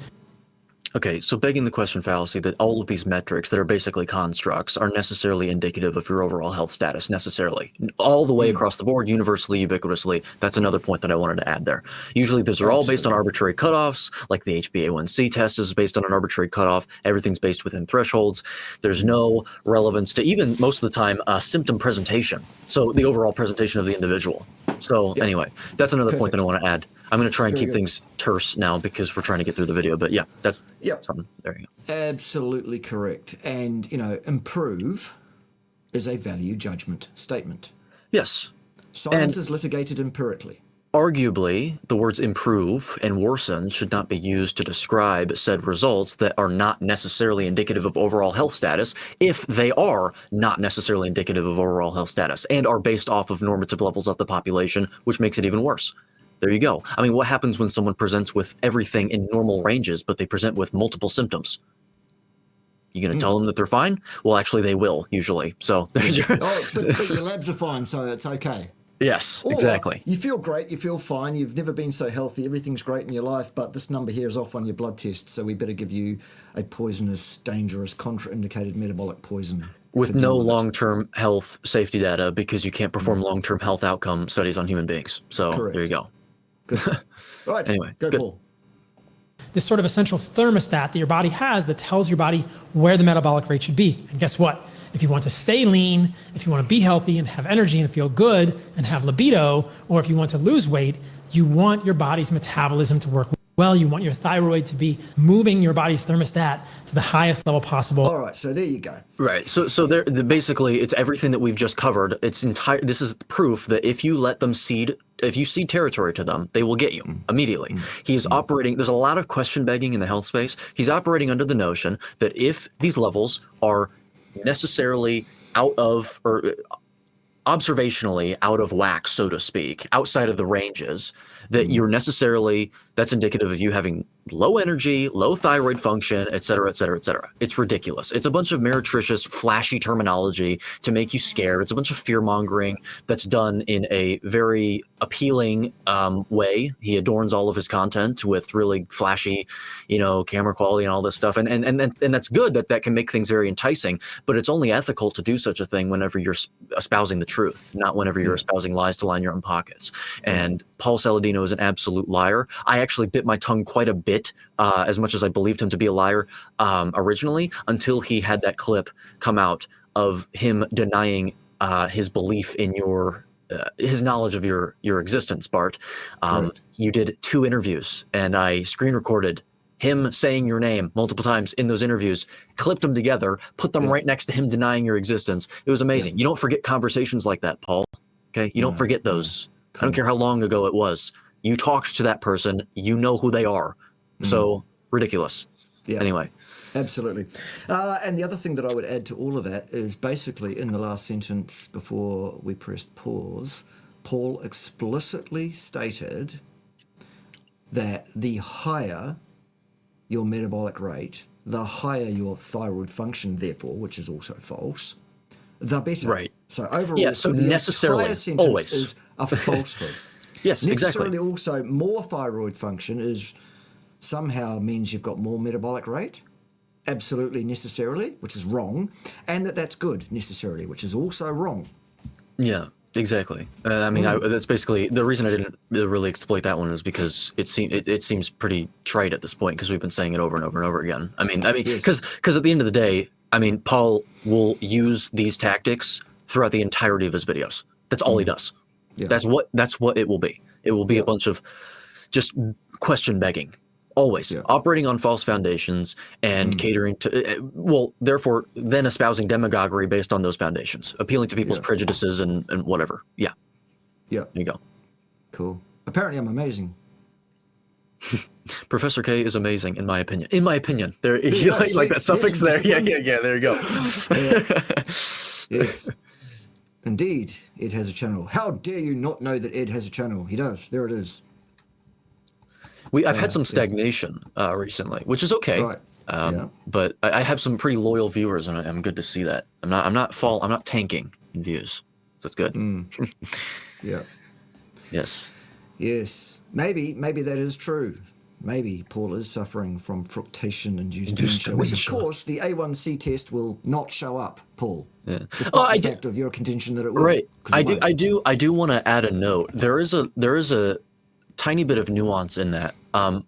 Okay, so begging the question fallacy that all of these metrics that are basically constructs are necessarily indicative of your overall health status, necessarily. All the way across the board, universally, ubiquitously. That's another point that I wanted to add there. Usually those are all based on arbitrary cutoffs, like the HbA1c test is based on an arbitrary cutoff. Everything's based within thresholds. There's no relevance to even, most of the time, symptom presentation. So the overall presentation of the individual. So anyway, that's another point that I want to add. I'm going to try and Very keep good. things terse now because we're trying to get through the video. But yeah, that's Yep. something. There you go. Absolutely correct. And, improve is a value judgment statement. Yes. Science And is litigated empirically. arguably, the words improve and worsen should not be used to describe said results that are not necessarily indicative of overall health status if they are not necessarily indicative of overall health status and are based off of normative levels of the population, which makes it even worse. There you go. I mean, what happens when someone presents with everything in normal ranges, but they present with multiple symptoms? You going to tell them that they're fine? Well, actually, they will, usually. So, there's your... But your labs are fine, so it's okay. Yes, Or exactly. you feel great, you feel fine, you've never been so healthy, everything's great in your life, but this number here is off on your blood test, so we better give you a poisonous, dangerous, contraindicated metabolic poison. With to deal no with it. long-term health safety data because you can't perform long-term health outcome studies on human beings. So, Correct. there you go. Good. Right, Anyway, go good. Paul. This sort of essential thermostat that your body has that tells your body where the metabolic rate should be. And guess what? If you want to stay lean, if you want to be healthy and have energy and feel good and have libido, or if you want to lose weight, you want your body's metabolism to work well. You want your thyroid to be moving your body's thermostat to the highest level possible. All right, so there you go. Right. So there, basically, it's everything that we've just covered. It's entire. This is proof that if you let them seed, if you cede territory to them, they will get you immediately. He is operating. There's a lot of question begging in the health space. He's operating under the notion that if these levels are necessarily out of or observationally out of whack, so to speak, outside of the ranges, that you're necessarily, that's indicative of you having low energy, low thyroid function, et cetera, et cetera, et cetera. It's ridiculous. It's a bunch of meretricious, flashy terminology to make you scared. It's a bunch of fear mongering that's done in a very appealing way. He adorns all of his content with really flashy, camera quality and all this stuff. And that's good that can make things very enticing, but it's only ethical to do such a thing whenever you're espousing the truth, not whenever you're espousing lies to line your own pockets. And Paul Saladino is an absolute liar. I actually bit my tongue quite a bit, as much as I believed him to be a liar originally, until he had that clip come out of him denying his belief in his knowledge of your existence, Bart. You did 2 interviews, and I screen recorded him saying your name multiple times in those interviews, clipped them together, put them right next to him denying your existence. It was amazing. You don't forget conversations like that, Paul. Okay, you don't forget those. I don't care how long ago it was. You talked to that person. You know who they are. So ridiculous. Yeah. Anyway. Absolutely. And the other thing that I would add to all of that is basically in the last sentence before we pressed pause, Paul explicitly stated that the higher your metabolic rate, the higher your thyroid function, therefore, which is also false, the better. Right. So overall, Yeah, so the necessarily, entire sentence always. is a falsehood. Yes, Necessarily exactly. also more thyroid function is somehow means you've got more metabolic rate. Absolutely necessarily, which is wrong, and that's good necessarily, which is also wrong. Yeah, exactly. I mean, that's basically the reason I didn't really exploit that one is because it seems pretty trite at this point because we've been saying it over and over and over again. I mean, because at the end of the day, I mean, Paul will use these tactics throughout the entirety of his videos. That's all he does. Yeah. That's what it will be. It will be a bunch of just question begging. Always operating on false foundations and catering to, therefore then espousing demagoguery based on those foundations, appealing to people's prejudices and whatever. Yeah. Yeah. There you go. Cool. Apparently I'm amazing. Professor K is amazing, in my opinion. In my opinion. There, you like that suffix there. Yeah, there you go. Yes. Indeed, Ed has a channel. How dare you not know that Ed has a channel? He does. There it is. I've had some stagnation recently, which is okay. Right. But I have some pretty loyal viewers, and I'm good to see that. I'm not tanking in views. So that's good. Yeah. Yes. Yes. Maybe that is true. Maybe Paul is suffering from fructation-induced dementia, which of course the A1C test will not show up, Paul. Yeah. Despite the fact of your contention that it will. Right. I won't. do want to add a note. There is a tiny bit of nuance in that.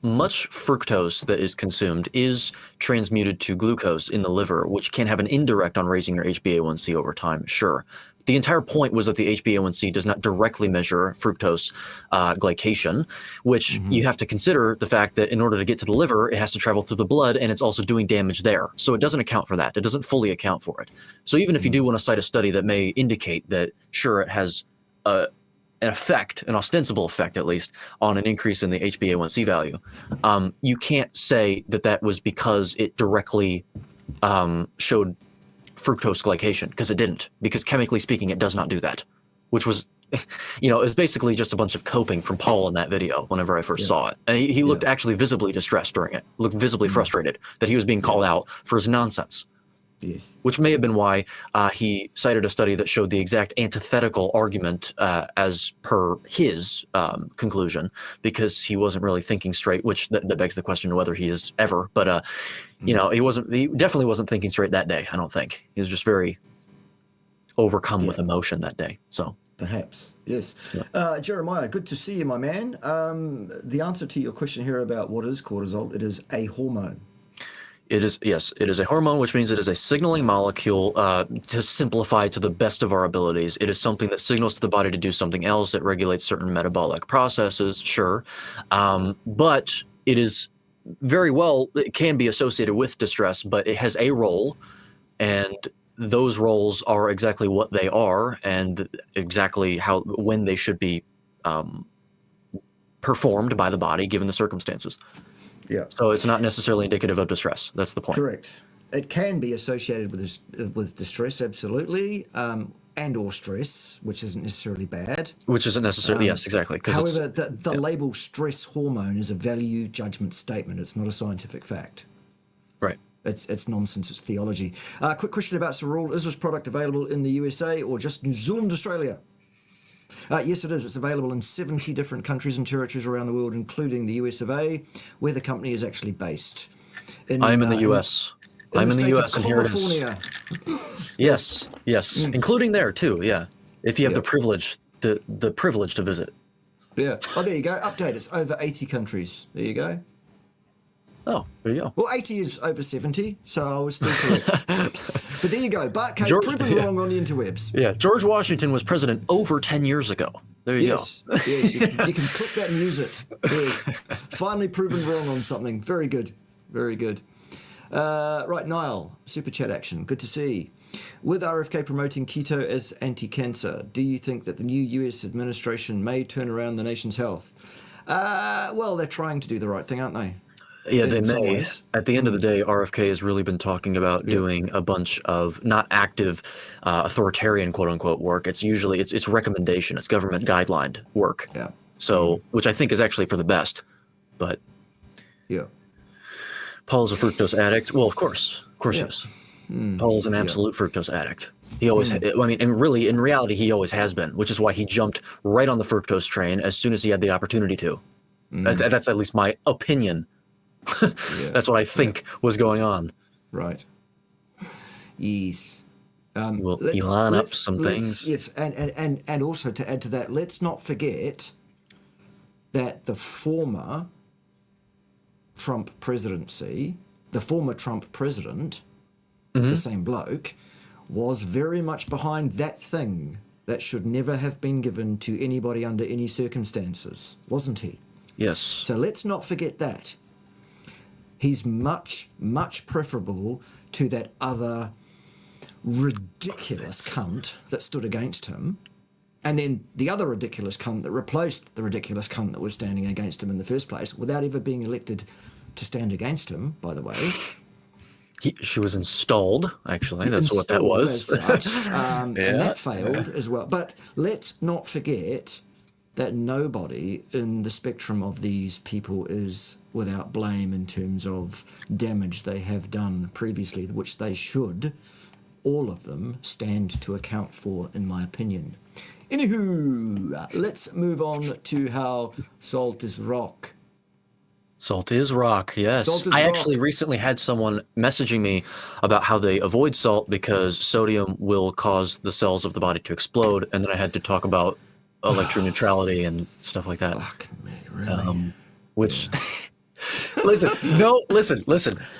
Much fructose that is consumed is transmuted to glucose in the liver, which can have an indirect on raising your HbA1c over time, sure. The entire point was that the HbA1c does not directly measure fructose glycation, which you have to consider the fact that in order to get to the liver, it has to travel through the blood, and it's also doing damage there. So it doesn't account for that. It doesn't fully account for it. So even if you do want to cite a study that may indicate that, sure, it has an effect, an ostensible effect at least, on an increase in the HbA1c value, you can't say that that was because it directly showed fructose glycation, because it didn't, because chemically speaking it does not do that, which was it was basically just a bunch of coping from Paul in that video whenever I first saw it. And he looked actually visibly distressed during it, looked visibly frustrated that he was being called out for his nonsense. Yes. Which may have been why he cited a study that showed the exact antithetical argument as per his conclusion, because he wasn't really thinking straight, which that begs the question of whether he is ever. But, he definitely wasn't thinking straight that day, I don't think. He was just very overcome with emotion that day. So perhaps, yes. Jeremiah, good to see you, my man. The answer to your question here about what is cortisol, it is a hormone. It is, yes, it is a hormone, which means it is a signaling molecule. To simplify to the best of our abilities, it is something that signals to the body to do something else. It regulates certain metabolic processes, sure. But it is it can be associated with distress, but it has a role, and those roles are exactly what they are and exactly when they should be performed by the body given the circumstances. Yeah. So it's not necessarily indicative of distress. That's the point. Correct. It can be associated with distress, absolutely, and or stress, which isn't necessarily bad. Which isn't necessarily, yes, exactly. However, the label stress hormone is a value judgment statement. It's not a scientific fact. Right. It's nonsense. It's theology. Quick question about Cerule. Is this product available in the USA or just New Zealand, Australia? Yes, it is. It's available in 70 different countries and territories around the world, including the US of A, where the company is actually based. I'm in the US. I'm in the US, and here it is. Yes, including there too. Yeah, if you have the privilege, the privilege to visit. Yeah. Oh, there you go. Update. It's over 80 countries. There you go. Oh, there you go. Well, 80 is over 70, so I was still correct. But there you go. Bart Kate proven wrong on the interwebs. Yeah, George Washington was president over 10 years ago. There you go. Yes, you can click that and use it. Yes. Finally proven wrong on something. Very good. Very good. Right, Niall, super chat action. Good to see. With RFK promoting keto as anti-cancer, do you think that the new US administration may turn around the nation's health? Well, they're trying to do the right thing, aren't they? Yeah, they may. At the end of the day, RFK has really been talking about doing a bunch of not active authoritarian quote unquote work. It's usually it's recommendation, it's government guideline work. Yeah. So which I think is actually for the best. But yeah. Paul's a fructose addict. Well, of course he is. Paul's an absolute fructose addict. He always, and really, in reality, he always has been, which is why he jumped right on the fructose train as soon as he had the opportunity to. That's at least my opinion. That's what I think was going on. Right. Yes. We'll Elon up some things. Yes, and also to add to that, let's not forget that the former Trump presidency, the former Trump president, the same bloke, was very much behind that thing that should never have been given to anybody under any circumstances, wasn't he? Yes. So let's not forget that. He's much, much preferable to that other ridiculous cunt that stood against him, and then the other ridiculous cunt that replaced the ridiculous cunt that was standing against him in the first place without ever being elected to stand against him, by the way. She was installed, actually. That's what that was. As such, and that failed as well. But let's not forget that nobody in the spectrum of these people is without blame in terms of damage they have done previously, which they should, all of them, stand to account for, in my opinion. Anywho, let's move on to how salt is rock. Salt is rock, yes. I actually recently had someone messaging me about how they avoid salt because sodium will cause the cells of the body to explode, and then I had to talk about electroneutrality and stuff like that. Fuck me, really? Which, listen.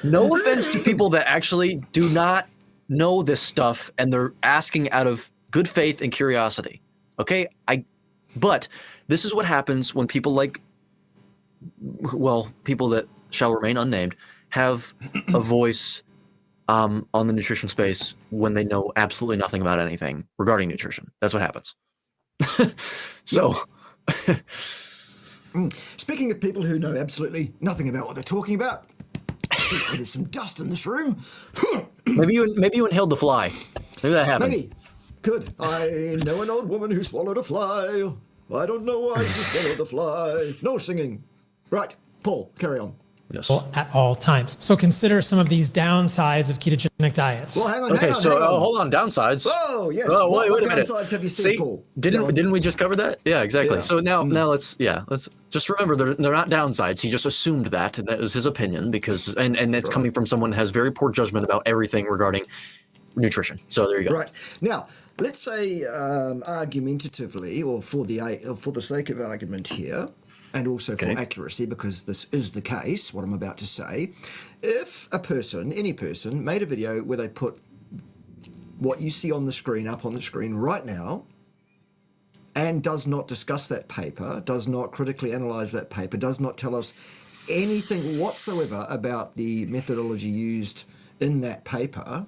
No offense to people that actually do not know this stuff, and they're asking out of good faith and curiosity. Okay, but this is what happens when people people that shall remain unnamed have a voice on the nutrition space when they know absolutely nothing about anything regarding nutrition. That's what happens. So, speaking of people who know absolutely nothing about what they're talking about, there's some dust in this room. maybe you inhaled the fly. Maybe that happened. Maybe. Good. I know an old woman who swallowed a fly. I don't know why she swallowed the fly. No singing. Right, Paul, carry on. Yes. At all times. So consider some of these downsides of ketogenic diets. Well, hang on. Okay, hang on. hold on. Downsides. Oh, yes. Oh, what wait a minute. downsides have you seen, Paul? Didn't we just cover that? Yeah, exactly. Yeah. So now let's just remember they're not downsides. He just assumed that, and that was his opinion because and that's coming from someone that has very poor judgment about everything regarding nutrition. So there you go. Right. Now, let's say argumentatively, or for the sake of argument here, and also for accuracy, because this is the case, what I'm about to say, if any person, made a video where they put what you see on the screen up on the screen right now, and does not discuss that paper, does not critically analyze that paper, does not tell us anything whatsoever about the methodology used in that paper,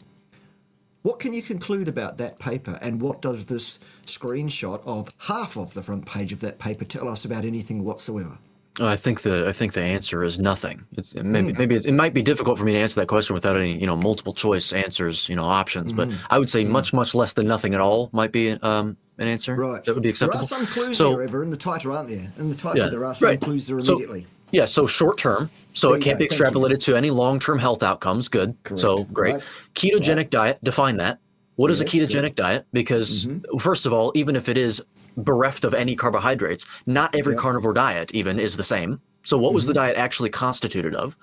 what can you conclude about that paper, and what does this screenshot of half of the front page of that paper tell us about anything whatsoever? I think the answer is nothing. Maybe it might be difficult for me to answer that question without any multiple choice answers, options. But I would say much less than nothing at all might be an answer. Right. That would be acceptable. There are some clues here, Ever, in the title, aren't there? In the title, there are some clues there immediately. So short term. So it can't be extrapolated to any long-term health outcomes. Good. Correct. So great. Right. Ketogenic diet, define that. What is a ketogenic diet? Because first of all, even if it is bereft of any carbohydrates, not every carnivore diet even is the same. So what was the diet actually constituted of?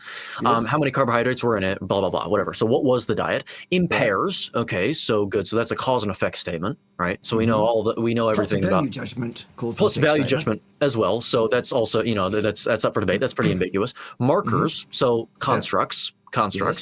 Yes. How many carbohydrates were in it? Blah, blah, blah, whatever. So what was the diet? In pairs. Okay, so good. So that's a cause and effect statement, right? So we know we know everything about value judgment. Plus value judgment as well. So that's also, that's up for debate. That's pretty ambiguous. Markers, so constructs,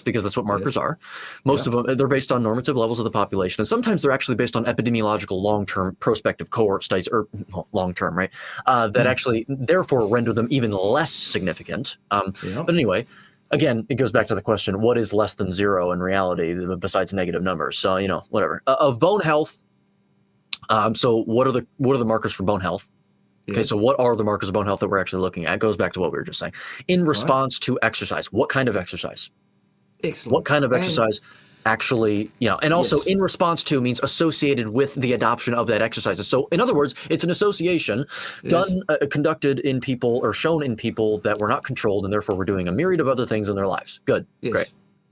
because that's what markers are. Most of them, they're based on normative levels of the population. And sometimes they're actually based on epidemiological long-term prospective cohort studies, or long-term, right? That actually, therefore, render them even less significant. But anyway, again, it goes back to the question, what is less than zero in reality besides negative numbers? So, whatever. Of bone health, so what are the markers for bone health? Okay, so what are the markers of bone health that we're actually looking at? It goes back to what we were just saying. In response to exercise, what kind of exercise? Excellent. What kind of exercise actually, and also in response to means associated with the adoption of that exercise. So in other words, it's an association conducted in people or shown in people that were not controlled, and therefore we're doing a myriad of other things in their lives. Good, great.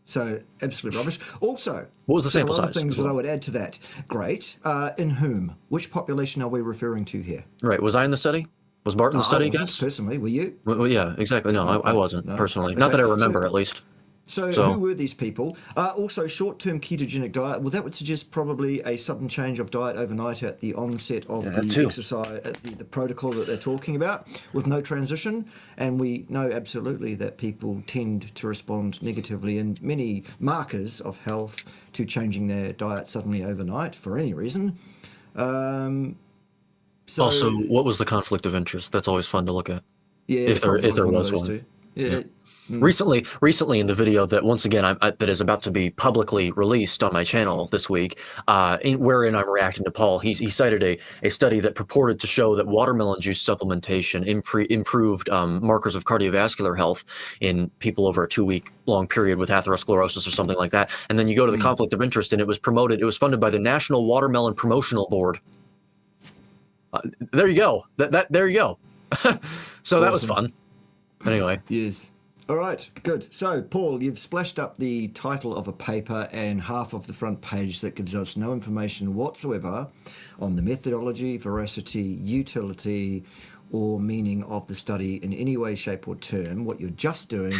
So absolute rubbish. Also, what was the sample size? A lot of things that I would add to that. Great. In whom? Which population are we referring to here? Right. Was I in the study? Was Bart in the study, guys? Personally, were you? Well, yeah, exactly. No, I wasn't personally. Okay. Not that I remember, at least. So who were these people? Also, short-term ketogenic diet. Well, that would suggest probably a sudden change of diet overnight at the onset of the exercise, the protocol that they're talking about, with no transition. And we know absolutely that people tend to respond negatively in many markers of health to changing their diet suddenly overnight for any reason. Also, what was the conflict of interest? That's always fun to look at. Yeah, if there was one. Yeah. Recently in the video that once again that is about to be publicly released on my channel this week, wherein I'm reacting to Paul, he cited a study that purported to show that watermelon juice supplementation improved markers of cardiovascular health in people over a 2-week long period with atherosclerosis or something like that. And then you go to the conflict of interest, and it was funded by the National Watermelon Promotional Board. There you go. There you go. So that was fun. Anyway. Yes. All right, good. So, Paul, you've splashed up the title of a paper and half of the front page that gives us no information whatsoever on the methodology, veracity, utility, or meaning of the study in any way, shape, or term. What you're just doing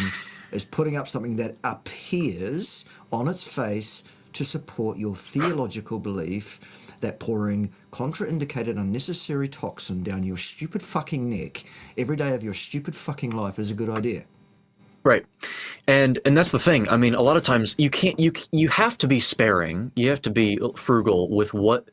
is putting up something that appears on its face to support your theological belief that pouring contraindicated unnecessary toxin down your stupid fucking neck every day of your stupid fucking life is a good idea. Right. And that's the thing. I mean, a lot of times you have to be sparing. You have to be frugal with what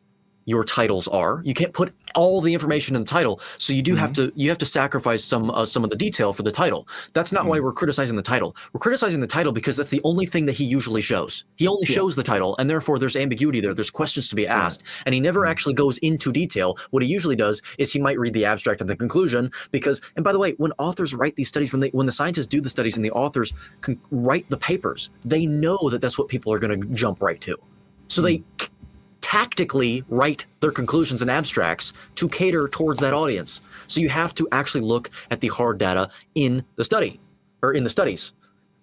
your titles are. You can't put all the information in the title, so you do have to sacrifice some of the detail for the title. That's not why we're criticizing the title. We're criticizing the title because that's the only thing that he usually shows. He only shows the title, and therefore there's ambiguity there. There's questions to be asked, and he never actually goes into detail. What he usually does is he might read the abstract and the conclusion because, and by the way, when authors write these studies, when the scientists do the studies and the authors write the papers, they know that that's what people are going to jump right to. So they tactically write their conclusions and abstracts to cater towards that audience. So you have to actually look at the hard data in the study or in the studies.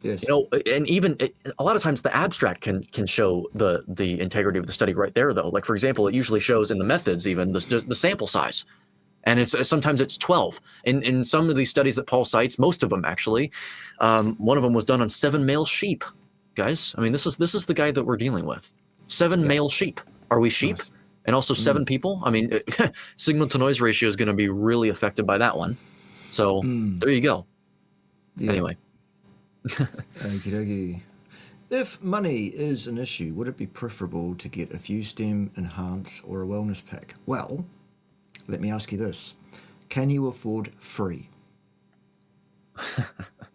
Yes. You know, and even a lot of times the abstract can show the integrity of the study right there, though. Like, for example, it usually shows in the methods even the sample size. And it's sometimes it's 12. In some of these studies that Paul cites, most of them actually, one of them was done on 7 male sheep. Guys, I mean, this is the guy that we're dealing with. 7 male sheep. Are we sheep? Nice. And also 7 people? I mean, signal to noise ratio is going to be really affected by that one. So there you go. Yeah. Anyway. Okie dokie. If money is an issue, would it be preferable to get a few STEM, enhance, or a wellness pack? Well, let me ask you this. Can you afford free?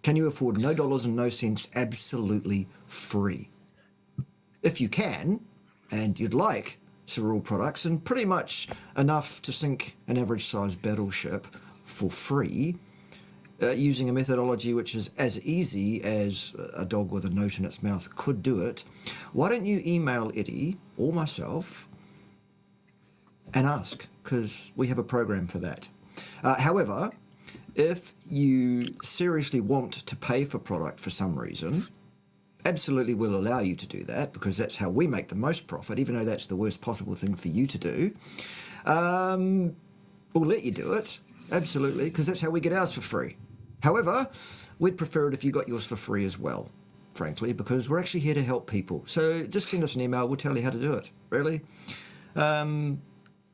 Can you afford no dollars and no cents, absolutely free? If you can, and you'd like cereal products and pretty much enough to sink an average-sized battleship for free, using a methodology which is as easy as a dog with a note in its mouth could do it, why don't you email Eddie or myself and ask, because we have a program for that. However, if you seriously want to pay for product for some reason, absolutely will allow you to do that because that's how we make the most profit, even though that's the worst possible thing for you to do. We'll let you do it, absolutely, because that's how we get ours for free. However, we'd prefer it if you got yours for free as well, frankly, because we're actually here to help people. So just send us an email, we'll tell you how to do it, really.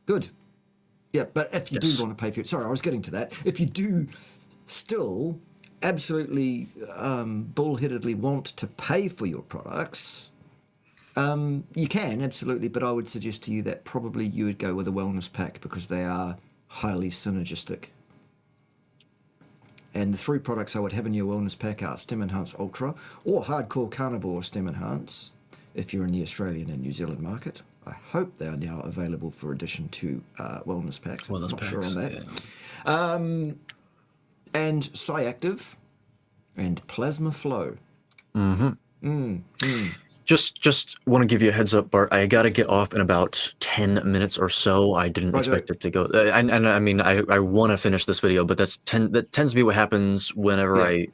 Good. Yeah, but if you do want to pay for it, sorry, I was getting to that. If you do still absolutely bullheadedly want to pay for your products, you can, absolutely, but I would suggest to you that probably you would go with a wellness pack because they are highly synergistic. And the 3 products I would have in your wellness pack are Stem Enhance Ultra or Hardcore Carnivore Stem Enhance if you're in the Australian and New Zealand market. I hope they are now available for addition to wellness packs. I'm not sure on that. Yeah. And Sciactive and Plasma Flow. Just want to give you a heads up, Bart. I got to get off in about 10 minutes or so. I didn't expect it to go. And I mean, I want to finish this video, but that tends to be what happens whenever I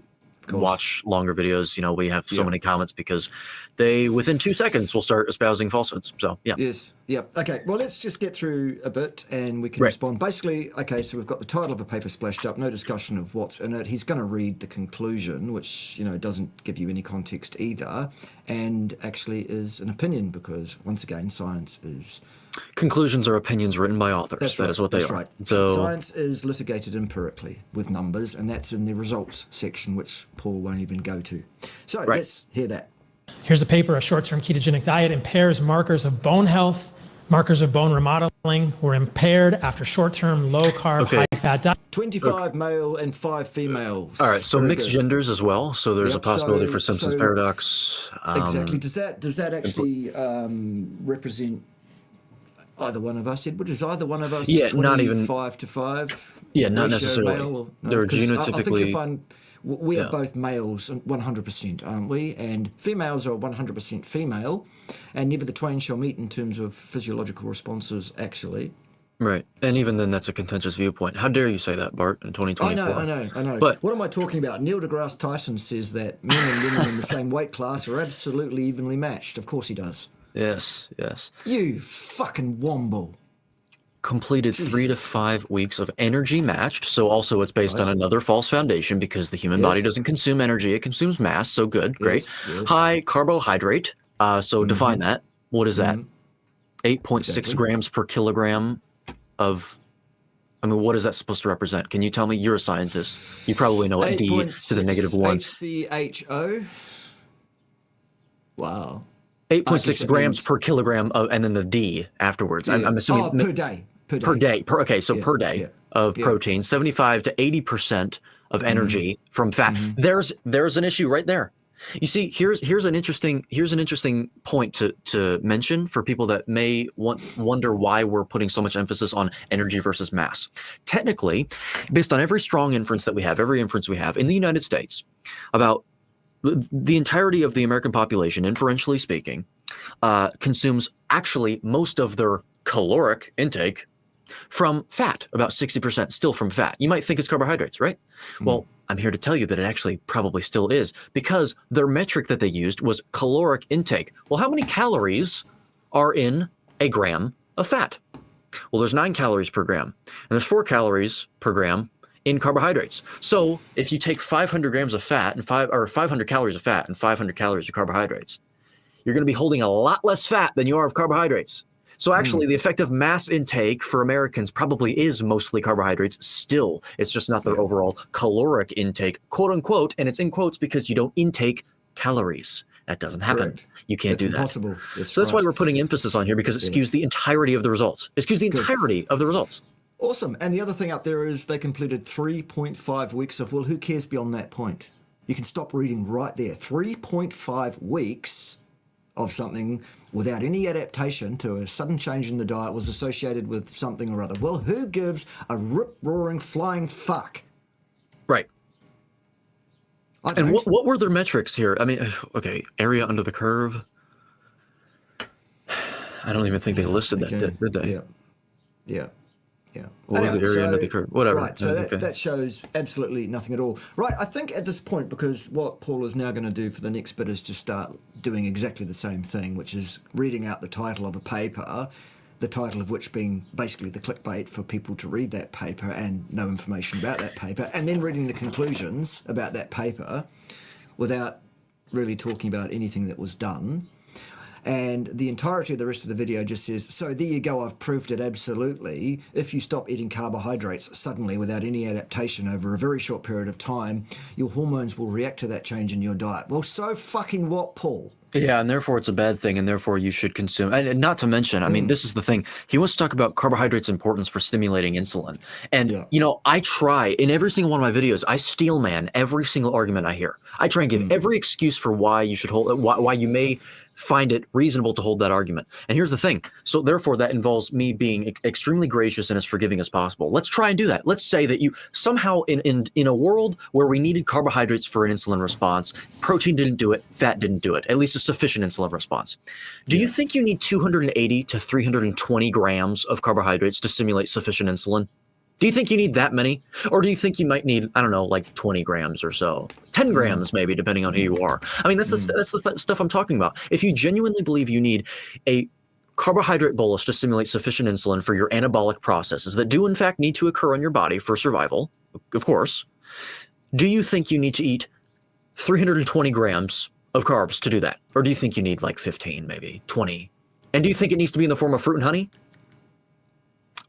watch longer videos. You know, we have so many comments because they, within 2 seconds, will start espousing falsehoods. So, yeah. Yes. Yep. Okay. Well, let's just get through a bit and we can respond. Basically, okay, so we've got the title of a paper splashed up, no discussion of what's in it. He's going to read the conclusion, which, you know, doesn't give you any context either, and actually is an opinion because, once again, science is... Conclusions are opinions written by authors. That's that is what they that's are. Right. So science is litigated empirically with numbers, and that's in the results section, which Paul won't even go to. So let's hear that. Here's a paper, a short-term ketogenic diet impairs markers of bone health. Markers of bone remodeling were impaired after short-term low-carb, high-fat diet. 25 male and 5 females. All right, so mixed genders as well. So there's a possibility for Simpson's paradox. Exactly. Does that actually represent either one of us, Edward? Is either one of us 5 to 5? Yeah, not necessarily. They're genotypically... I think you'll find we are both males 100%, aren't we? And females are 100% female, and never the twain shall meet in terms of physiological responses, actually. Right. And even then, that's a contentious viewpoint. How dare you say that, Bart, in 2024? I know. But what am I talking about? Neil deGrasse Tyson says that men and women in the same weight class are absolutely evenly matched. Of course he does. Yes. You fucking womble. Completed 3 to 5 weeks of energy matched. So also it's based on another false foundation because the human body doesn't consume energy. It consumes mass. So good. Great. Yes. High carbohydrate. So define that. What is that? 8.6 grams per kilogram of... I mean, what is that supposed to represent? Can you tell me? You're a scientist. You probably know what D to the -1. HCHO. Wow. 8.6 that grams means- per kilogram of, and then the D afterwards. I'm assuming Oh, per day. per day. Okay, so per day yeah, of yeah. protein, 75 to 80% of energy from fat. Mm-hmm. There's an issue right there. You see, here's an interesting point to mention for people that may wonder why we're putting so much emphasis on energy versus mass. Technically, based on every strong inference that we have, every inference we have in the United States, about the entirety of the American population, inferentially speaking, consumes actually most of their caloric intake from fat, about 60% still from fat. You might think it's carbohydrates, right? Well, I'm here to tell you that it actually probably still is, because their metric that they used was caloric intake. Well, how many calories are in a gram of fat? Well, there's 9 calories per gram, and there's 4 calories per gram in carbohydrates. So if you take 500 grams of fat and 500 calories of fat and 500 calories of carbohydrates, you're going to be holding a lot less fat than you are of carbohydrates. So actually, the effective mass intake for Americans probably is mostly carbohydrates still. It's just not their overall caloric intake, quote unquote, and it's in quotes because you don't intake calories. That doesn't happen. Correct. You can't do impossible. that. So that's why we're putting emphasis on here, because it skews the entirety of the results. It skews the entirety of the results. Awesome. And the other thing up there is they completed 3.5 weeks of, well, who cares beyond that point? You can stop reading right there. 3.5 weeks of something without any adaptation to a sudden change in the diet was associated with something or other. Well, who gives a rip-roaring flying fuck? Right. I And don't. what were their metrics here? I mean, okay, area under the curve. I don't even think they listed that, did they? Yeah. Yeah. Yeah. What was the area under the curve? Whatever. Right, so Okay. that shows absolutely nothing at all. Right, I think at this point, because what Paul is now going to do for the next bit is just start doing exactly the same thing, which is reading out the title of a paper, the title of which being basically the clickbait for people to read that paper and no information about that paper, and then reading the conclusions about that paper without really talking about anything that was done. And the entirety of the rest of the video just says, so there you go, I've proved it absolutely. If you stop eating carbohydrates suddenly without any adaptation over a very short period of time, your hormones will react to that change in your diet. Well, so fucking what, Paul? Yeah, and therefore it's a bad thing, and therefore you should consume. And not to mention, I mean, this is the thing. He wants to talk about carbohydrates' importance for stimulating insulin. And, you know, I try, in every single one of my videos, I steel man every single argument I hear. I try and give every excuse for why you should hold, why you may find it reasonable to hold that argument. And here's the thing. So therefore, that involves me being extremely gracious and as forgiving as possible. Let's try and do that. Let's say that you somehow in a world where we needed carbohydrates for an insulin response, protein didn't do it, fat didn't do it, at least a sufficient insulin response. Do you think you need 280 to 320 grams of carbohydrates to simulate sufficient insulin? Do you think you need that many? Or do you think you might need, I don't know, like 20 grams or so? 10 grams maybe, depending on who you are. I mean, that's the stuff I'm talking about. If you genuinely believe you need a carbohydrate bolus to simulate sufficient insulin for your anabolic processes that do in fact need to occur in your body for survival, of course, do you think you need to eat 320 grams of carbs to do that? Or do you think you need like 15, maybe 20? And do you think it needs to be in the form of fruit and honey?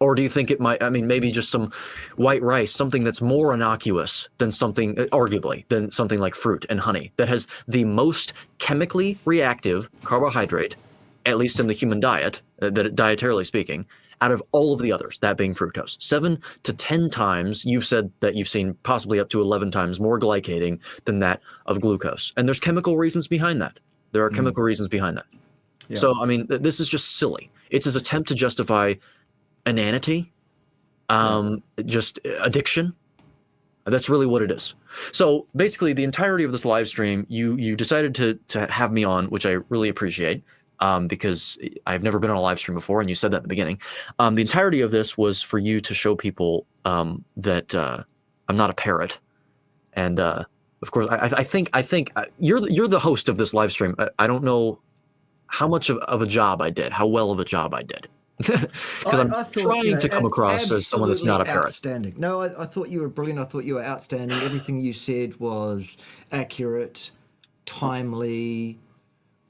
Or do you think it might, I mean, maybe just some white rice, something that's more innocuous than something, arguably, than something like fruit and honey, that has the most chemically reactive carbohydrate, at least in the human diet, dietarily speaking, out of all of the others, that being fructose. 7 to 10 times, you've said that you've seen possibly up to 11 times more glycating than that of glucose. And there's chemical reasons behind that. There are chemical reasons behind that. Yeah. So, I mean, this is just silly. It's his attempt to justify inanity, just addiction. That's really what it is. So basically, the entirety of this live stream, you decided to have me on, which I really appreciate, because I've never been on a live stream before, and you said that at the beginning. The entirety of this was for you to show people that I'm not a parrot, and of course, I think you're the host of this live stream. I don't know how much of a job I did, how well of a job I did. Because I'm trying to come across as someone that's not a parrot. Outstanding. No, I thought you were brilliant. I thought you were outstanding. Everything you said was accurate, timely,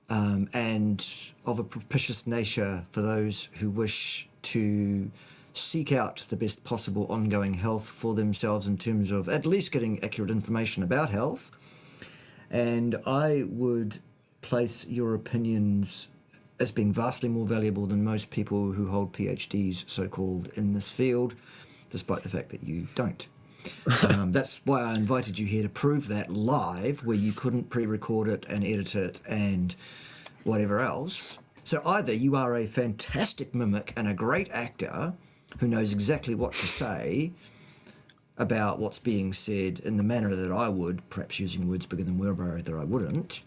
and of a propitious nature for those who wish to seek out the best possible ongoing health for themselves in terms of at least getting accurate information about health. And I would place your opinions as being vastly more valuable than most people who hold PhDs, so-called, in this field, despite the fact that you don't. That's why I invited you here to prove that live, where you couldn't pre-record it and edit it and whatever else. So either you are a fantastic mimic and a great actor who knows exactly what to say about what's being said in the manner that I would, perhaps using words bigger than wheelbarrow that I wouldn't,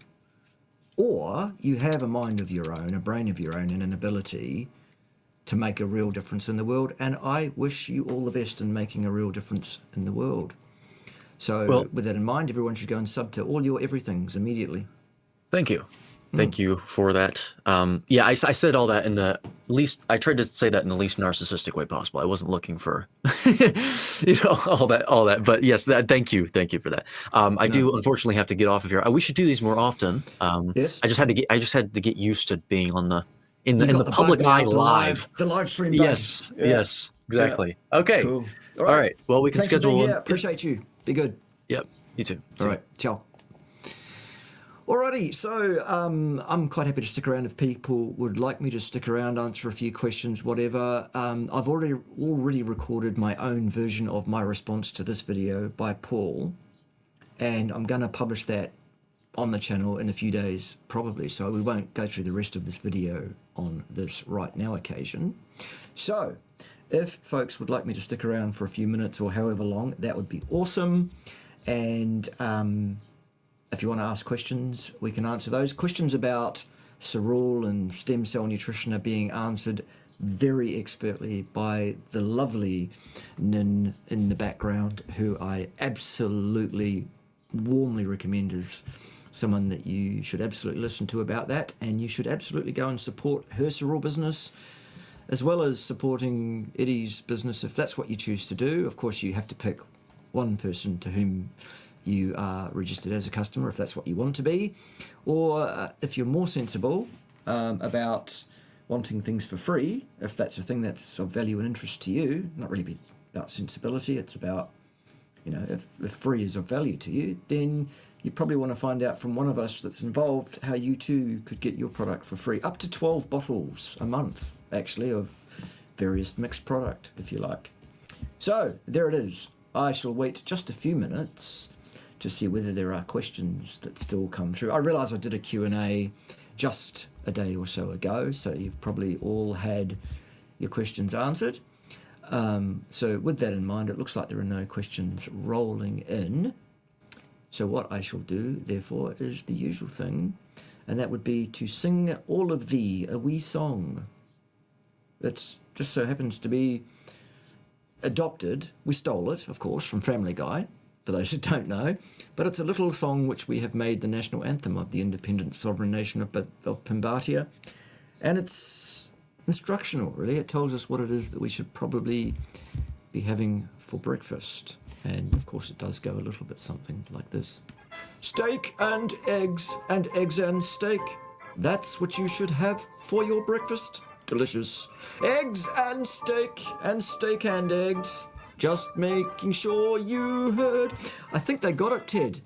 or you have a mind of your own, a brain of your own, and an ability to make a real difference in the world. And I wish you all the best in making a real difference in the world. So with that in mind, everyone should go and sub to all your everythings immediately. Thank you. Thank you for that. Yeah, I said all that in the least, I tried to say that in the least narcissistic way possible. I wasn't looking for, all that. But yes, thank you for that. I do unfortunately have to get off of here. We should do these more often. Yes. I just had to get used to being on the in the public eye live. The live stream. Yes. Yeah. Yes. Exactly. Yeah. Okay. Cool. All right. Well, we can schedule one. Appreciate you. Be good. Yep. You too. All right. Ciao. Alrighty, so I'm quite happy to stick around if people would like me to stick around, answer a few questions, whatever. I've already recorded my own version of my response to this video by Paul, and I'm going to publish that on the channel in a few days, probably, so we won't go through the rest of this video on this right now occasion. So, if folks would like me to stick around for a few minutes or however long, that would be awesome, and if you want to ask questions, we can answer those. Questions about cereal and stem cell nutrition are being answered very expertly by the lovely Nin in the background, who I absolutely warmly recommend as someone that you should absolutely listen to about that, and you should absolutely go and support her cereal business as well as supporting Eddie's business if that's what you choose to do. Of course, you have to pick one person to whom you are registered as a customer if that's what you want to be, or if you're more sensible about wanting things for free, if that's a thing that's of value and interest to you, not really about sensibility, it's about, if free is of value to you, then you probably want to find out from one of us that's involved how you too could get your product for free. Up to 12 bottles a month, actually, of various mixed product, if you like. So, there it is. I shall wait just a few minutes to see whether there are questions that still come through. I realise I did a Q&A just a day or so ago, so you've probably all had your questions answered. So with that in mind, it looks like there are no questions rolling in. So what I shall do, therefore, is the usual thing, and that would be to sing all of thee a wee song. It's just so happens to be adopted. We stole it, of course, from Family Guy, for those who don't know, but it's a little song which we have made the national anthem of the independent sovereign nation of Pimbatia, and it's instructional, really. It tells us what it is that we should probably be having for breakfast, and of course it does go a little bit something like this. Steak and eggs and steak, that's what you should have for your breakfast. Delicious. Eggs and steak and eggs. Just making sure you heard. I think they got it, Ted.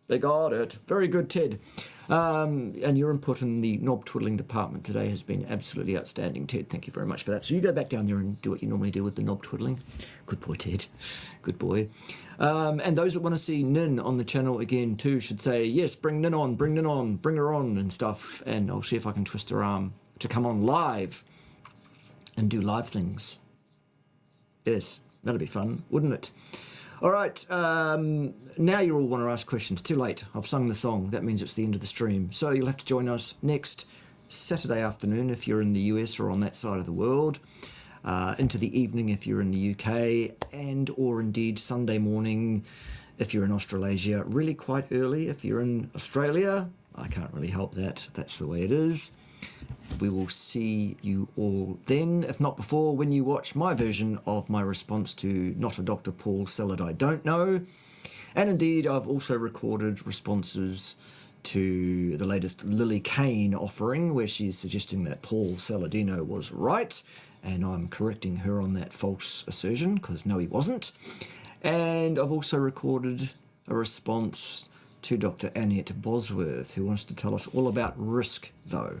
They got it. Very good, Ted. And your input in the knob twiddling department today has been absolutely outstanding, Ted. Thank you very much for that. So you go back down there and do what you normally do with the knob twiddling. Good boy, Ted. Good boy. And those that want to see Nin on the channel again too should say, yes, bring Nin on, bring her on and stuff. And I'll see if I can twist her arm to come on live and do live things. Yes. That'll be fun, wouldn't it? All right, now you all want to ask questions. Too late, I've sung the song. That means it's the end of the stream. So you'll have to join us next Saturday afternoon if you're in the US or on that side of the world, into the evening if you're in the UK, and or indeed Sunday morning if you're in Australasia, really quite early if you're in Australia. I can't really help that. That's the way it is. We will see you all then, if not before, when you watch my version of my response to Not a Dr. Paul Saladino I Don't Know. And indeed, I've also recorded responses to the latest Lily Kane offering, where she is suggesting that Paul Saladino was right, and I'm correcting her on that false assertion, because no, he wasn't. And I've also recorded a response to Dr. Annette Bosworth, who wants to tell us all about risk, though,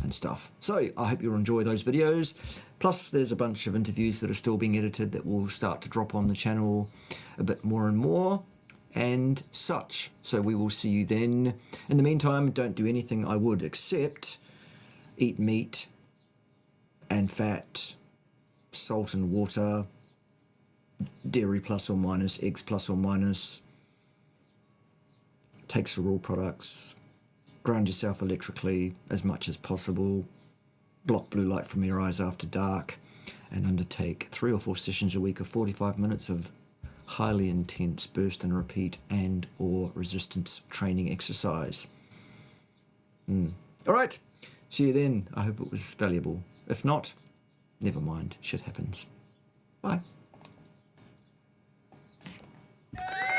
and stuff. So I hope you'll enjoy those videos. Plus, there's a bunch of interviews that are still being edited that will start to drop on the channel a bit more and more and such. So we will see you then. In the meantime, don't do anything I would except eat meat and fat, salt and water, dairy plus or minus, eggs plus or minus, take cereal products, ground yourself electrically as much as possible, block blue light from your eyes after dark, and undertake 3 or 4 sessions a week of 45 minutes of highly intense burst and repeat and or resistance training exercise. All right, see you then. I hope it was valuable. If not, never mind, shit happens. Bye.